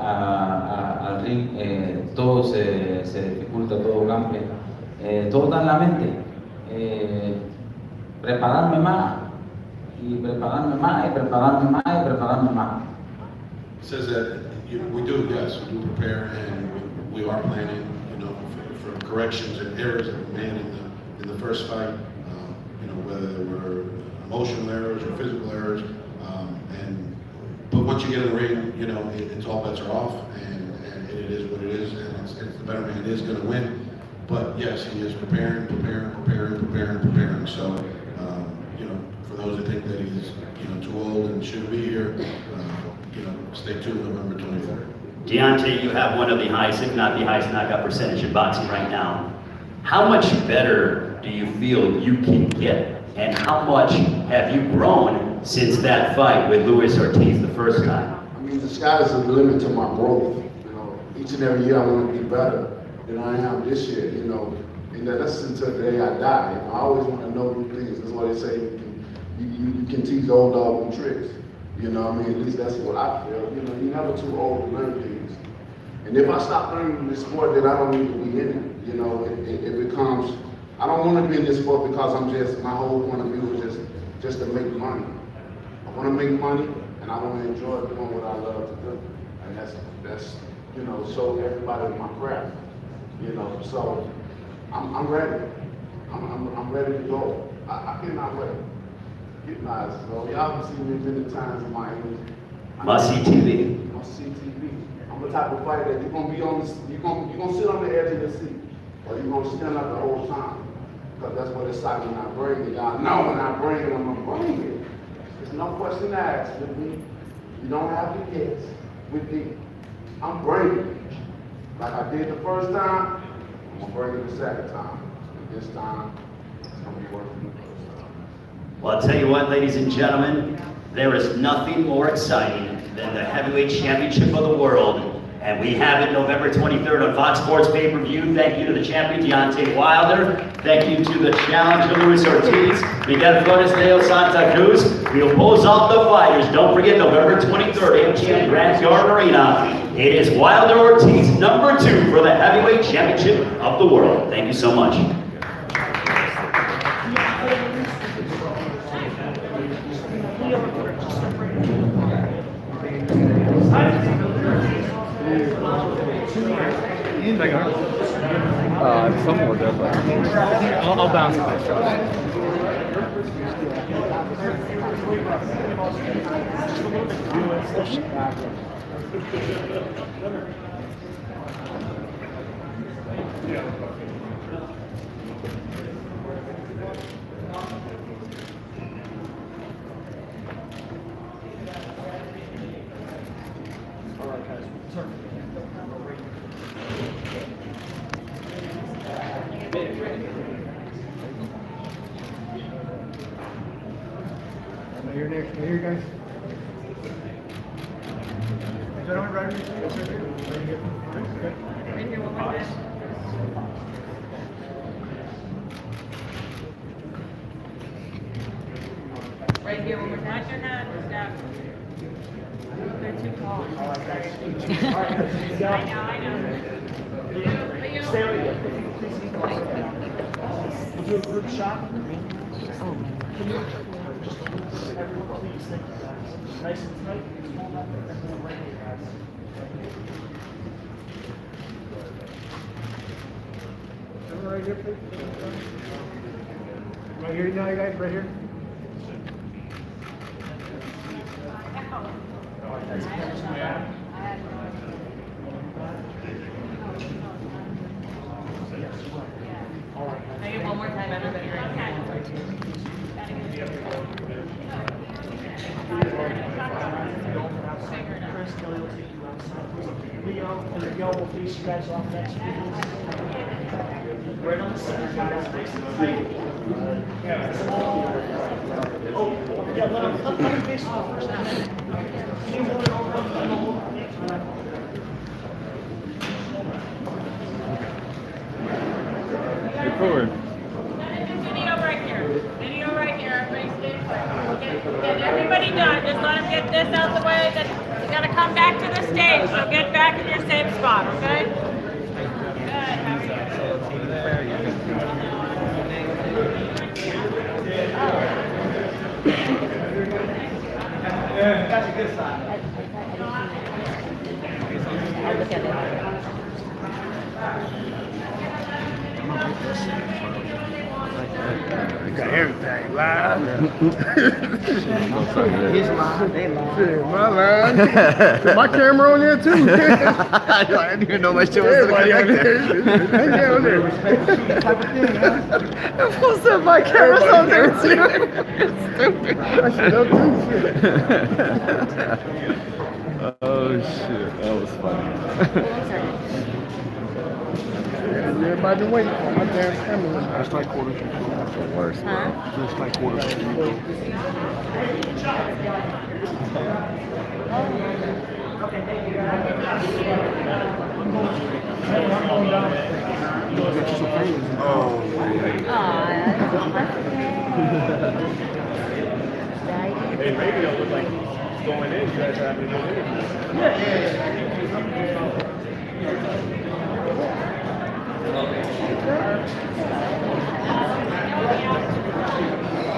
al ring todo se dificulta, todo cambia. Todo está en la mente. Prepararme más y prepararme más y prepararme más y prepararme más. It says that we do prepare, and we are planning, you know, for corrections and errors that were made in the first fight, you know, whether they were emotional errors or physical errors, but once you get in the ring, you know, it's all bets are off, and it is what it is, and it's the better man is going to win. But yes, he is preparing. So, you know, for those that think that he's, you know, too old and shouldn't be here, you know, stay tuned November 23rd. Deontay, you have one of the highest, if not the highest knockout percentage in boxing right now. How much better do you feel you can get? And how much have you grown since that fight with Luis Ortiz the first time? I mean, the sky is the limit to my growth. You know, each and every year I want to be better than I am this year. You know, and that's until the day I die. You know, I always want to know new things. That's why they say you can teach old dog new tricks. You know, I mean, at least that's what I feel. You know, you're never too old to learn things. And if I stop learning this sport, then I don't need to be in it. You know, it becomes. I don't want to be in this sport because my whole point of view is just to make money. I want to make money, and I want to enjoy doing what I love to do. And that's you know, show everybody my craft. You know, so I'm ready. I'm ready to go. I cannot wait. Get nice. So y'all have seen me many times in my age. Must see TV. Must see TV. I'm the type of fighter that you're gonna sit on the edge of the seat, or you're gonna stand up the whole time. Because that's what excitement I bring. And y'all know when I bring it, I'm gonna bring it. There's no question asked with me. You don't have to guess with me. I'm bringing it. Like I did the first time, I'm gonna bring it the second time. And this time, it's gonna be worse than the first time. Well, I'll tell you what, ladies and gentlemen, there is nothing more exciting than the heavyweight championship of the world. And we have it November 23rd on Fox Sports pay-per-view. Thank you to the champion, Deontay Wilder. Thank you to the challenger, Luis Ortiz. Miguel Flores de Santa Cruz. We'll pose off the fighters. Don't forget, November 23rd, MGM Grand Garden Arena. it is Wilder Ortiz, number 2 for the heavyweight championship of the world. Thank you so much. Somewhere there, but I'll bounce it. Here next, here guys. Is that on right here? Right here, one more time. Right here, one more time. Watch your hand, step. They're too tall. I know. Stay right here. We'll do a group shot. Everyone, please, thank you guys. Nice and tight. Hold up and then right here, guys. Right here, please. Right here now, guys, right here. Make it one more time, everybody. Chris Kelly will take you outside. Leo and Miguel will face you guys off next week. Right on the center, guys. Oh, yeah, let him face off first. Keep moving over. Move forward. Video right here. Video right here. Get everybody done. Just let them get this out the way. Then you gotta come back to the stage. So get back in your same spot, okay? Good. How are you? That's a good sign. I'll look at it. You got everything live. His line, they line. Shit, my line. My camera on there too. I didn't even know my shit was connected. Of course, my camera's on there too. Stupid. Oh shit, that was funny. Everybody waiting for my damn camera. That's like quarters. That's the worst, bro. That's like quarters. Hey, maybe it'll look like he's going in. You guys are having a good interview.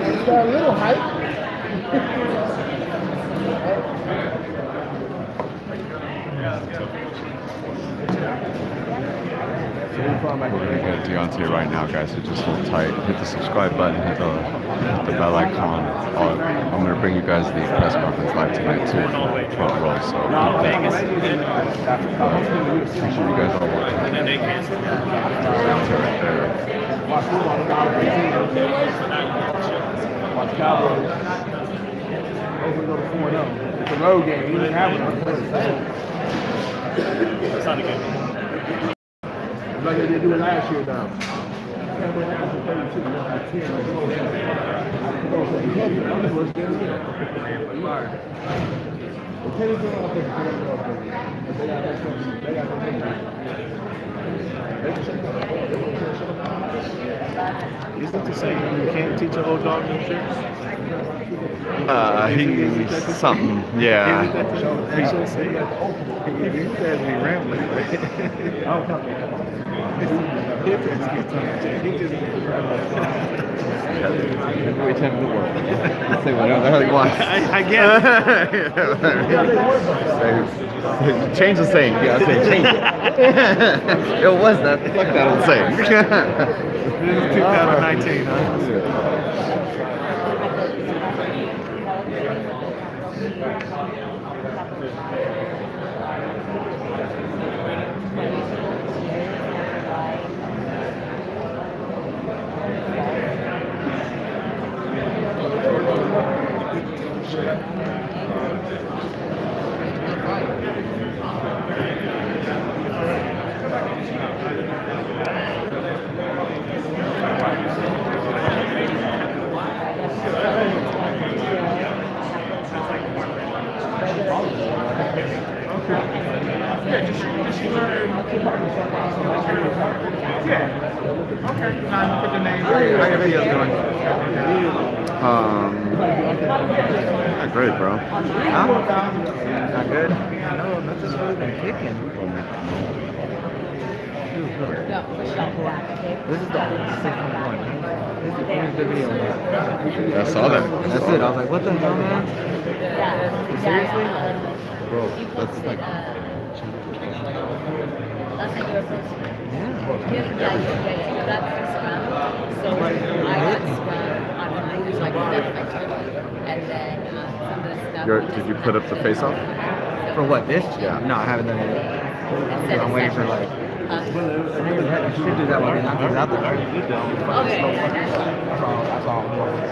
It's got a little hype. We're gonna get Deontay right now, guys, so just hold tight. Hit the subscribe button, hit the bell icon. I'm gonna bring you guys the press conference live tonight too, front row. So appreciate you guys all watching. Watch Cowboys. Hopefully go to 4-0. It's a road game. You didn't have it. That's not a good one. Like they did do it last year, though. Isn't it the same? You can't teach an old dog new tricks? He's something, yeah. Which end of the world? Say whatever the hell he wants. I guess. Change the saying. Yeah, say change it. It was that. Fuck that old saying. This is 2019, huh? How your videos going? Not great, bro. Huh? Not good? No, nothing's really been kicking. This is the 6.1. This is the video. I saw that. That's it. I was like, what the hell, man? Seriously? Bro, that's like. That's how you're supposed to. Yeah. That's scrum. So I got scrum on mine, like and then some of the stuff. Did you put up the face off? For what, this? Yeah. No, I haven't done it yet. I'm waiting for like. I should do that while Deontay's out there.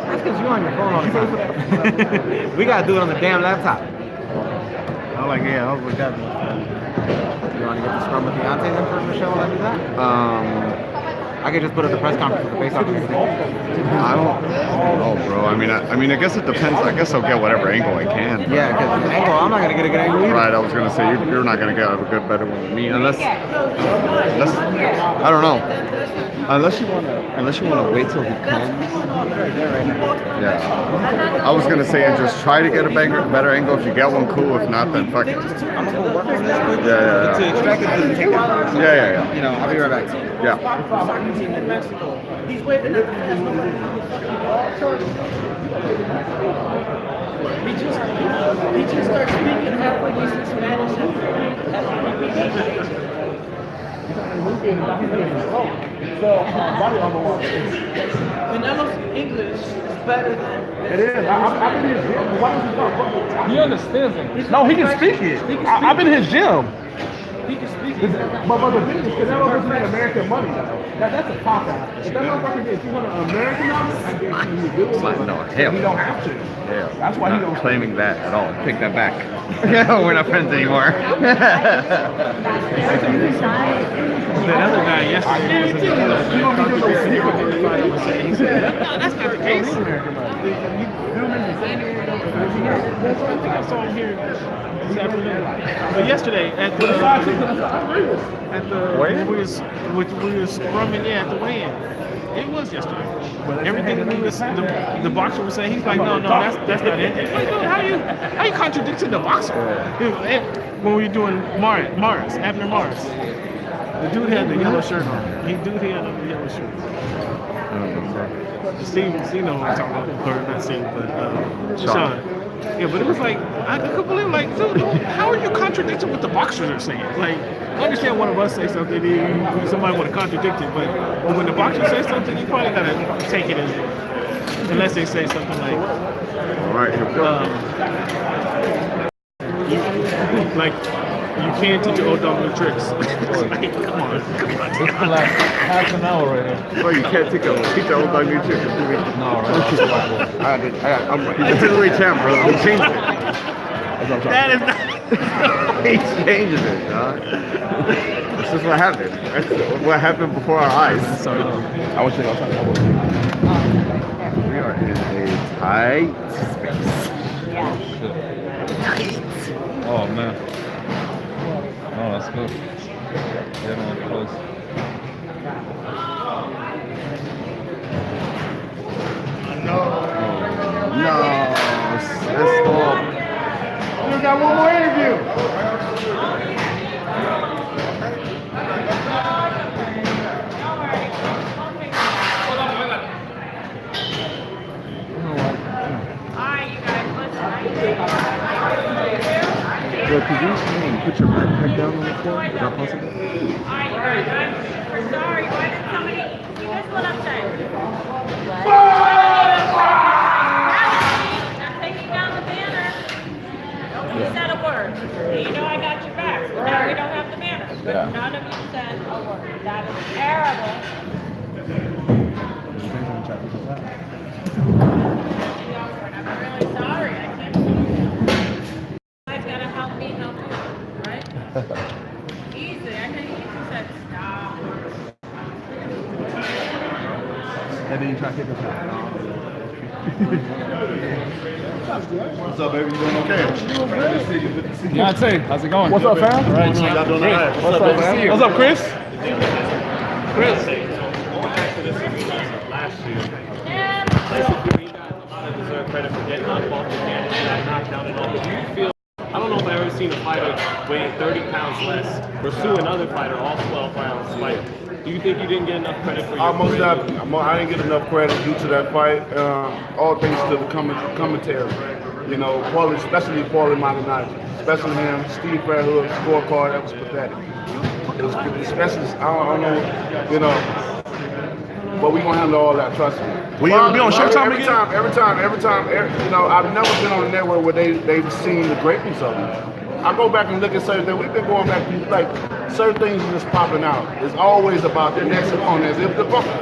That's because you're on your phone all the time. We gotta do it on the damn laptop. I'm like, yeah, I was with that. You want to get the scrum with Deontay then for Michelle while I do that? I could just put up the press conference for the face-off. I don't know, bro. I mean, I guess it depends. I guess I'll get whatever angle I can. Yeah, because the angle, I'm not gonna get a good angle either. Right. I was gonna say you're not gonna get a good, better one than me, unless I don't know. Unless you wanna wait till he comes. Yeah. I was gonna say and just try to get a better angle. If you get one, cool. If not, then fuck it. I'm gonna go work on this quick. Yeah. To extract it to take it. Yeah. You know, I'll be right back. Yeah. He's waving at the He just starts speaking halfway decent Spanish. Canelo's English is better than. It is. I've been in his gym. Why does he talk? He understands it. No, he can speak it. I've been in his gym. He can speak But the thing is, Canelo doesn't make American money though. That's a cop out. If that motherfucker gets $200 American dollars, I guarantee you do it. No, hell. He don't have to. Yeah. That's why he Not don't claiming that at all. Take that back. Yeah, we're not friends anymore. That other guy yesterday was in the no, that's not the case. I saw him here this afternoon. But yesterday at the when we was scrumming at the weigh-in. It was yesterday. Everything that the boxer was saying, he's like, no, that's not it. Like, how you contradicting the boxer? When we were doing Abner Morris. The dude had the yellow shirt on. He had the yellow shirt. Steve knows what I'm talking about. Or not Steve, but Sean. Yeah, but it was like, I couldn't believe, like, dude, how are you contradicting what the boxers are saying? Like, I understand one of us say something, somebody want to contradict it, but when the boxer says something, you probably got to take it unless they say something like, All right, here we go. Like, you can't teach your old dog new tricks. Like, come on. It's been like half an hour right now. Well, you can't teach an old dog new trick. No, I'm the heavyweight champ, bro. He changed it. That is not. He changes it, dog. This is what happened. That's what happened before our eyes. Sorry. I was thinking, We are in a tight space. Tight. oh man. Oh, that's good. Yeah, man, close. No. got one more interview. Yo, could you put your backpack down on the floor? Is that possible? Alright, you guys, I'm sorry. Why did somebody, you guys what I'm saying? I'm taking down the banner. Nobody said a word. You know I got your back. But now we don't have the banner. But Yeah. none of you said a word. That is terrible. I'm really sorry. I can't. You guys gotta help me help you, right? Easy. I can easily said stop. And then you try to kick us out. What's up, baby? You doing okay? Good to see you. Good to see you. Deontay, how's it going? What's up, fam? All right, Y'all doing all right? What's up, man? What's up, Chris? Chris. Last year. Basically, you guys a lot of deserve credit for getting knocked off the can and got knocked down and all. But do you feel, I don't know if I've ever seen a fighter weighing 30 pounds less pursue another fighter all 12 rounds fight. Do you think you didn't get enough credit for your Most career? definitely. I didn't get enough credit due to that fight. All thanks to the commentary. You know, especially Paulie Maldonado, especially him, Steve Fairhood, scorecard, that was pathetic. It was especially, I don't know, you know, but we gonna handle all that, trust me. Will you ever be on Showtime every again? Every time, you know, I've never been on a network where they've seen the greatness of me. I go back and look at certain things. We've been going back to, like, certain things just popping out. It's always about the next opponent.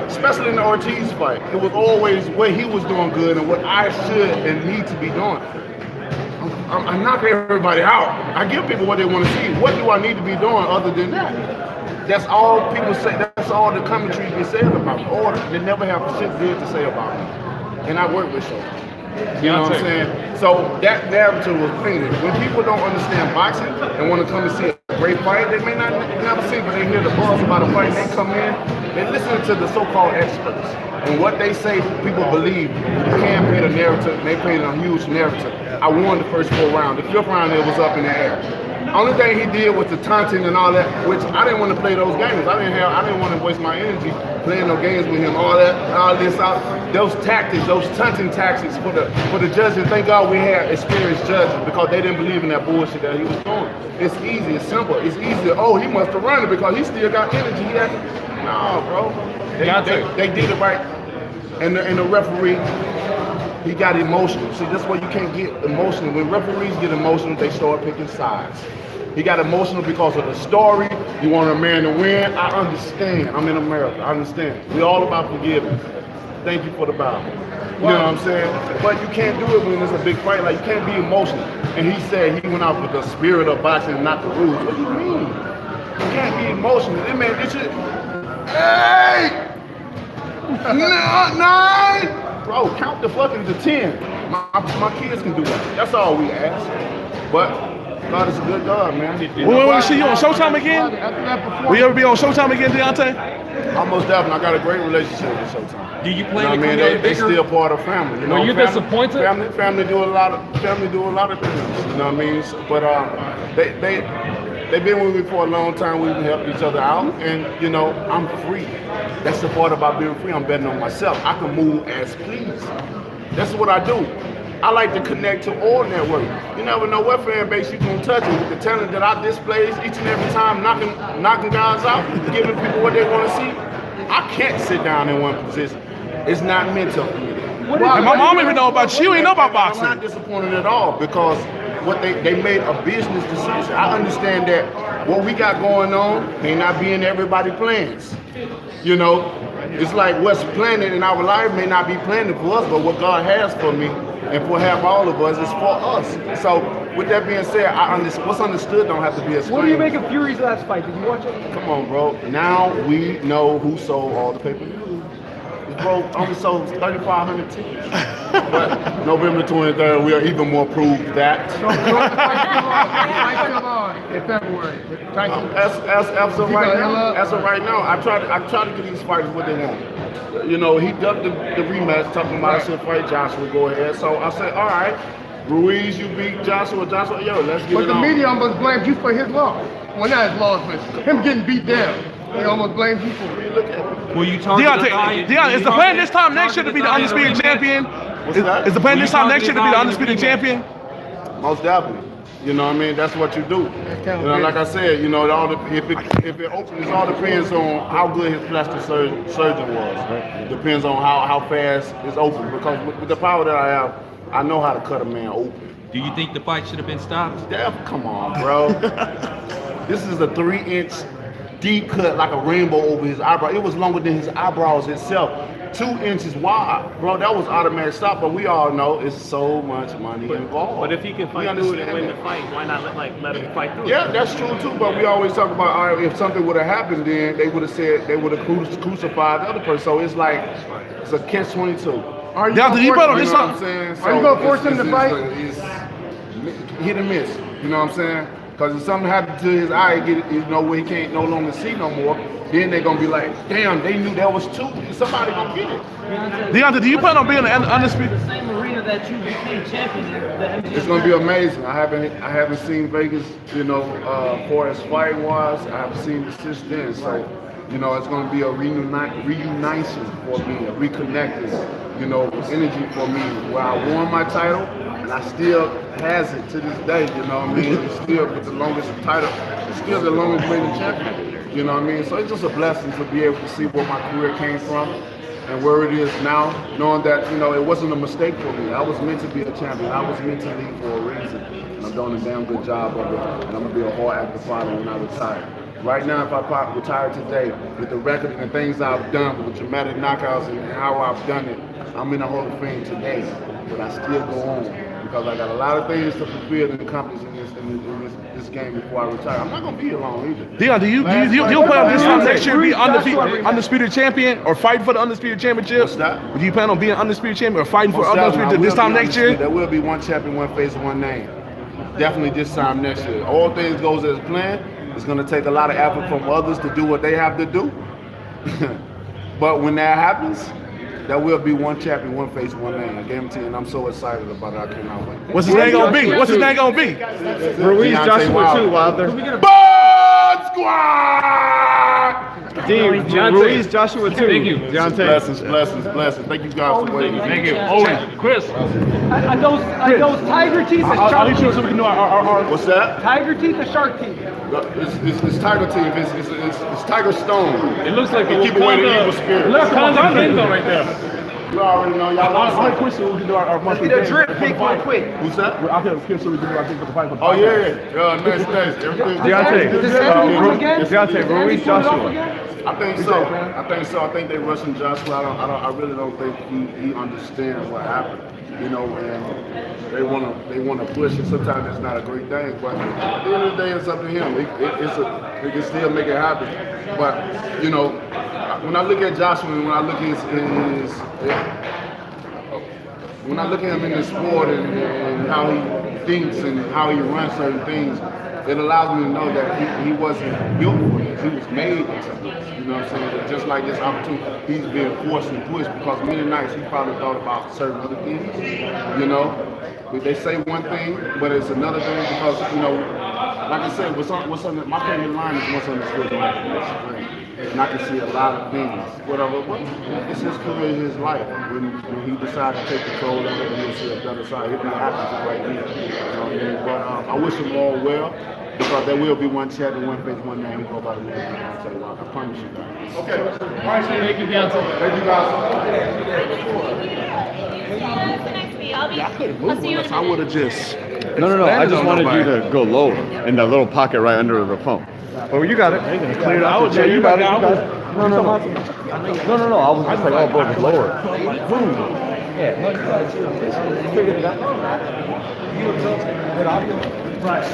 Especially in the Ortiz fight, it was always what he was doing good and what I should and need to be doing. I'm knocking everybody out. I give people what they want to see. What do I need to be doing other than that? That's all people say. That's all the commentary they say about me. Or they never have shit good to say about me. And I work with shows. You know what I'm saying? So that narrative was painted. When people don't understand boxing and want to come and see a great fight, they may not never see, but they hear the buzz about a fight and they come in, they listen to the so-called experts. And what they say, people believe. You can't paint a narrative, and they painted a huge narrative. I won the first 4 rounds. The 5th round, it was up in the air. Only thing he did was the taunting and all that, which I didn't want to play those games. I didn't want to waste my energy playing no games with him. All this, those tactics, those taunting tactics for the judges. Thank God we had experienced judges because they didn't believe in that bullshit that he was doing. It's easy, it's simple, it's easy. Oh, he must have run it because he still got energy. No, bro. They did it right, and the referee. He got emotional. See, that's why you can't get emotional. When referees get emotional, they start picking sides. He got emotional because of the story. You want a man to win. I understand. I'm in America. I understand. We're all about forgiveness. Thank you for the Bible. You know what I'm saying? But you can't do it when there's a big fight. Like, you can't be emotional. And he said he went out with the spirit of boxing, not the rules. What do you mean? You can't be emotional. That man, this shit. Hey! 9! Bro, count the fucking to 10. My kids can do that. That's all we ask. But God is a good God, man. Will we see you on Showtime again? Will you ever be on Showtime again, Deontay? Almost definitely. I got a great relationship with Showtime. Do you You plan know to what I come mean? out They bigger? still part of family. You know, Were you family, disappointed? Family do a lot of things. You know what I mean? But they've been with me for a long time. We've helped each other out, and you know, I'm free. That's the part about being free. I'm betting on myself. I can move as please. That's what I do. I like to connect to all networks. You never know what fan base you're gonna touch, and with the talent that I display each and every time, knocking guys out, giving people what they want to see. I can't sit down in one position. It's not mental for me. And my mom even know about you. Ain't know about boxing. I'm not disappointed at all because what they made a business decision. I understand that what we got going on may not be in everybody's plans. You know, it's like what's planned in our life may not be planned for us, but what God has for me and for half all of us is for us. So with that being said, what's understood don't have to be explained. What do you make of Fury's last fight? Did you watch it? Come on, bro. Now we know who sold all the pay-per-views. Bro, only sold 3,500 tickets. But November 23rd, we are even more proof that. In February. As of right now, I try to give these fighters what they want. You know, he ducked the rematch, talking about I should fight Joshua, go ahead. So I said, all right, Ruiz, you beat Joshua. Yo, let's get But it the on. media almost blames you for his loss. Well, not his loss, but him getting beat down. They almost blames you for it. Will you target Deontay, is the plan this time next year to be the undisputed champion? Is the plan this time next year to be the undisputed champion? Most definitely. You know what I mean? That's what you do. You know, like I said, you know, if it opens, it all depends on how good his plastic surgeon was. Depends on how fast it's open. Because with the power that I have, I know how to cut a man open. Do you think the fight should have been stopped? Come on, bro. This is a 3-inch deep cut like a rainbow over his eyebrow. It was longer than his eyebrows itself. 2 inches wide, bro. That was automatic stop. But we all know it's so much money involved. But if he can fight through it and win the fight, why not let him fight through it? Yeah, that's true too. But we always talk about, all right, if something would have happened, then they would have said they would have crucified the other person. So it's like it's a catch-22. Are you going to force him to fight? It's hit and miss. You know what I'm saying? Because if something happened to his eye, where he can't no longer see no more, then they're going to be like, damn, they knew that was 2. Somebody going to get it. Deontay, do you plan on being an undisputed? The same arena that you became champion in. It's going to be amazing. I haven't seen Vegas, for as fighting was. I haven't seen it since then. So, it's going to be a reunition for me, a reconnecting, energy for me. Where I won my title, and I still has it to this day. You know what I mean? It's still with the longest title. It's still the longest reigning champion. You know what I mean? So it's just a blessing to be able to see where my career came from and where it is now, knowing that, it wasn't a mistake for me. I was meant to be a champion. I was meant to lead for a reason. And I'm doing a damn good job of it. And I'm going to be a hard active father when I retire. Right now, if I retire today, with the record and the things I've done, with the dramatic knockouts and how I've done it, I'm in the Hall of Fame today. But I still go on because I got a lot of things to fulfill and accomplish in this game before I retire. I'm not going to be here long either. Deon, do you plan on this time next year to be undisputed champion or fighting for the undisputed championship? What's that? Do you plan on being undisputed champion or fighting for undisputed this time next year? There will be one champion, one face, one name. Definitely this time next year. All things goes as planned. It's going to take a lot of effort from others to do what they have to do. But when that happens, there will be one champion, one face, one name. I guarantee you, and I'm so excited about it. I cannot wait. What's his name going to be? What's his name going to be? Ruiz Joshua 2, Wilder. Bud Squad! Ruiz Joshua 2. Thank you. Blessings. Thank you guys for waiting. Thank you. Owen, Chris. Are those tiger teeth or shark teeth? So we can do our What's that? Tiger teeth or shark teeth? It's Tiger Teeth. It's Tiger Stone. It looks like keep away the evil spirit. Wakanda right there. You already know, y'all I'll quiz so we can do our monthly Let's get a drip pick real quick. Who's that? I'll get a quiz so we can do our thing for the fight. Oh, yeah. Nice. Everything. Deontay, Ruiz Joshua. I think so. I think they rushing Joshua. I really don't think he understands what happened. And they want to push it. Sometimes it's not a great thing, but at the end of the day, it's up to him. He can still make it happen. But when I look at Joshua, and when I look at him in the sport and how he thinks and how he runs certain things, it allows me to know that he wasn't built for this. He was made into this. You know what I'm saying? But just like this opportunity, he's being forced and pushed because many nights he probably thought about certain other things. They say one thing, but it's another thing because like I said, what's on my favorite line is what's understood like and I can see a lot of things. Whatever, it's his career, his life. When he decides to take control of it, he'll see a better side. It may happen right here. But I wish him all well. Because there will be one champion, one face, one name. We go by the name of Deontay Wilder. I promise you guys. Okay. All right, thank you, Deontay. Thank you guys. I could have moved unless I would have just. No. I just wanted you to go lower in that little pocket right under the phone. Oh, you got it. Clear it out. Yeah, you got it. No. I was just like, oh, bro, it's lower. Boom. Yeah. No, figured it out. Right.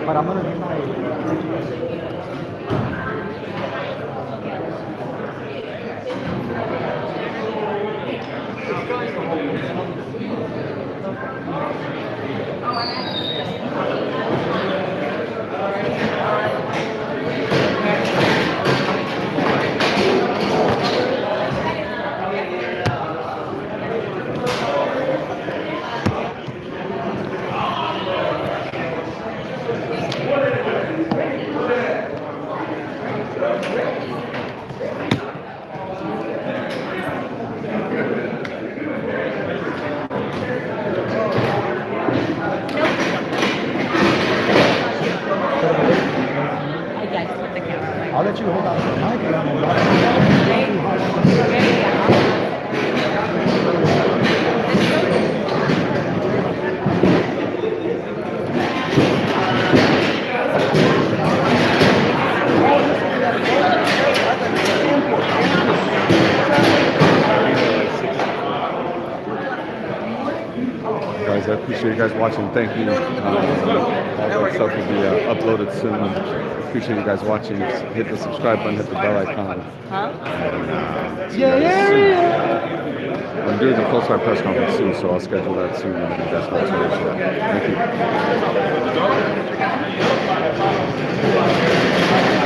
But I'm gonna do my I'll let you hold out the mic and I'm Guys, I appreciate you guys watching. Thank you. All that stuff will be uploaded soon. Appreciate you guys watching. Hit the subscribe button, hit the bell icon. I'm doing the post-fight press conference soon, so I'll schedule that soon. That's my Thank you.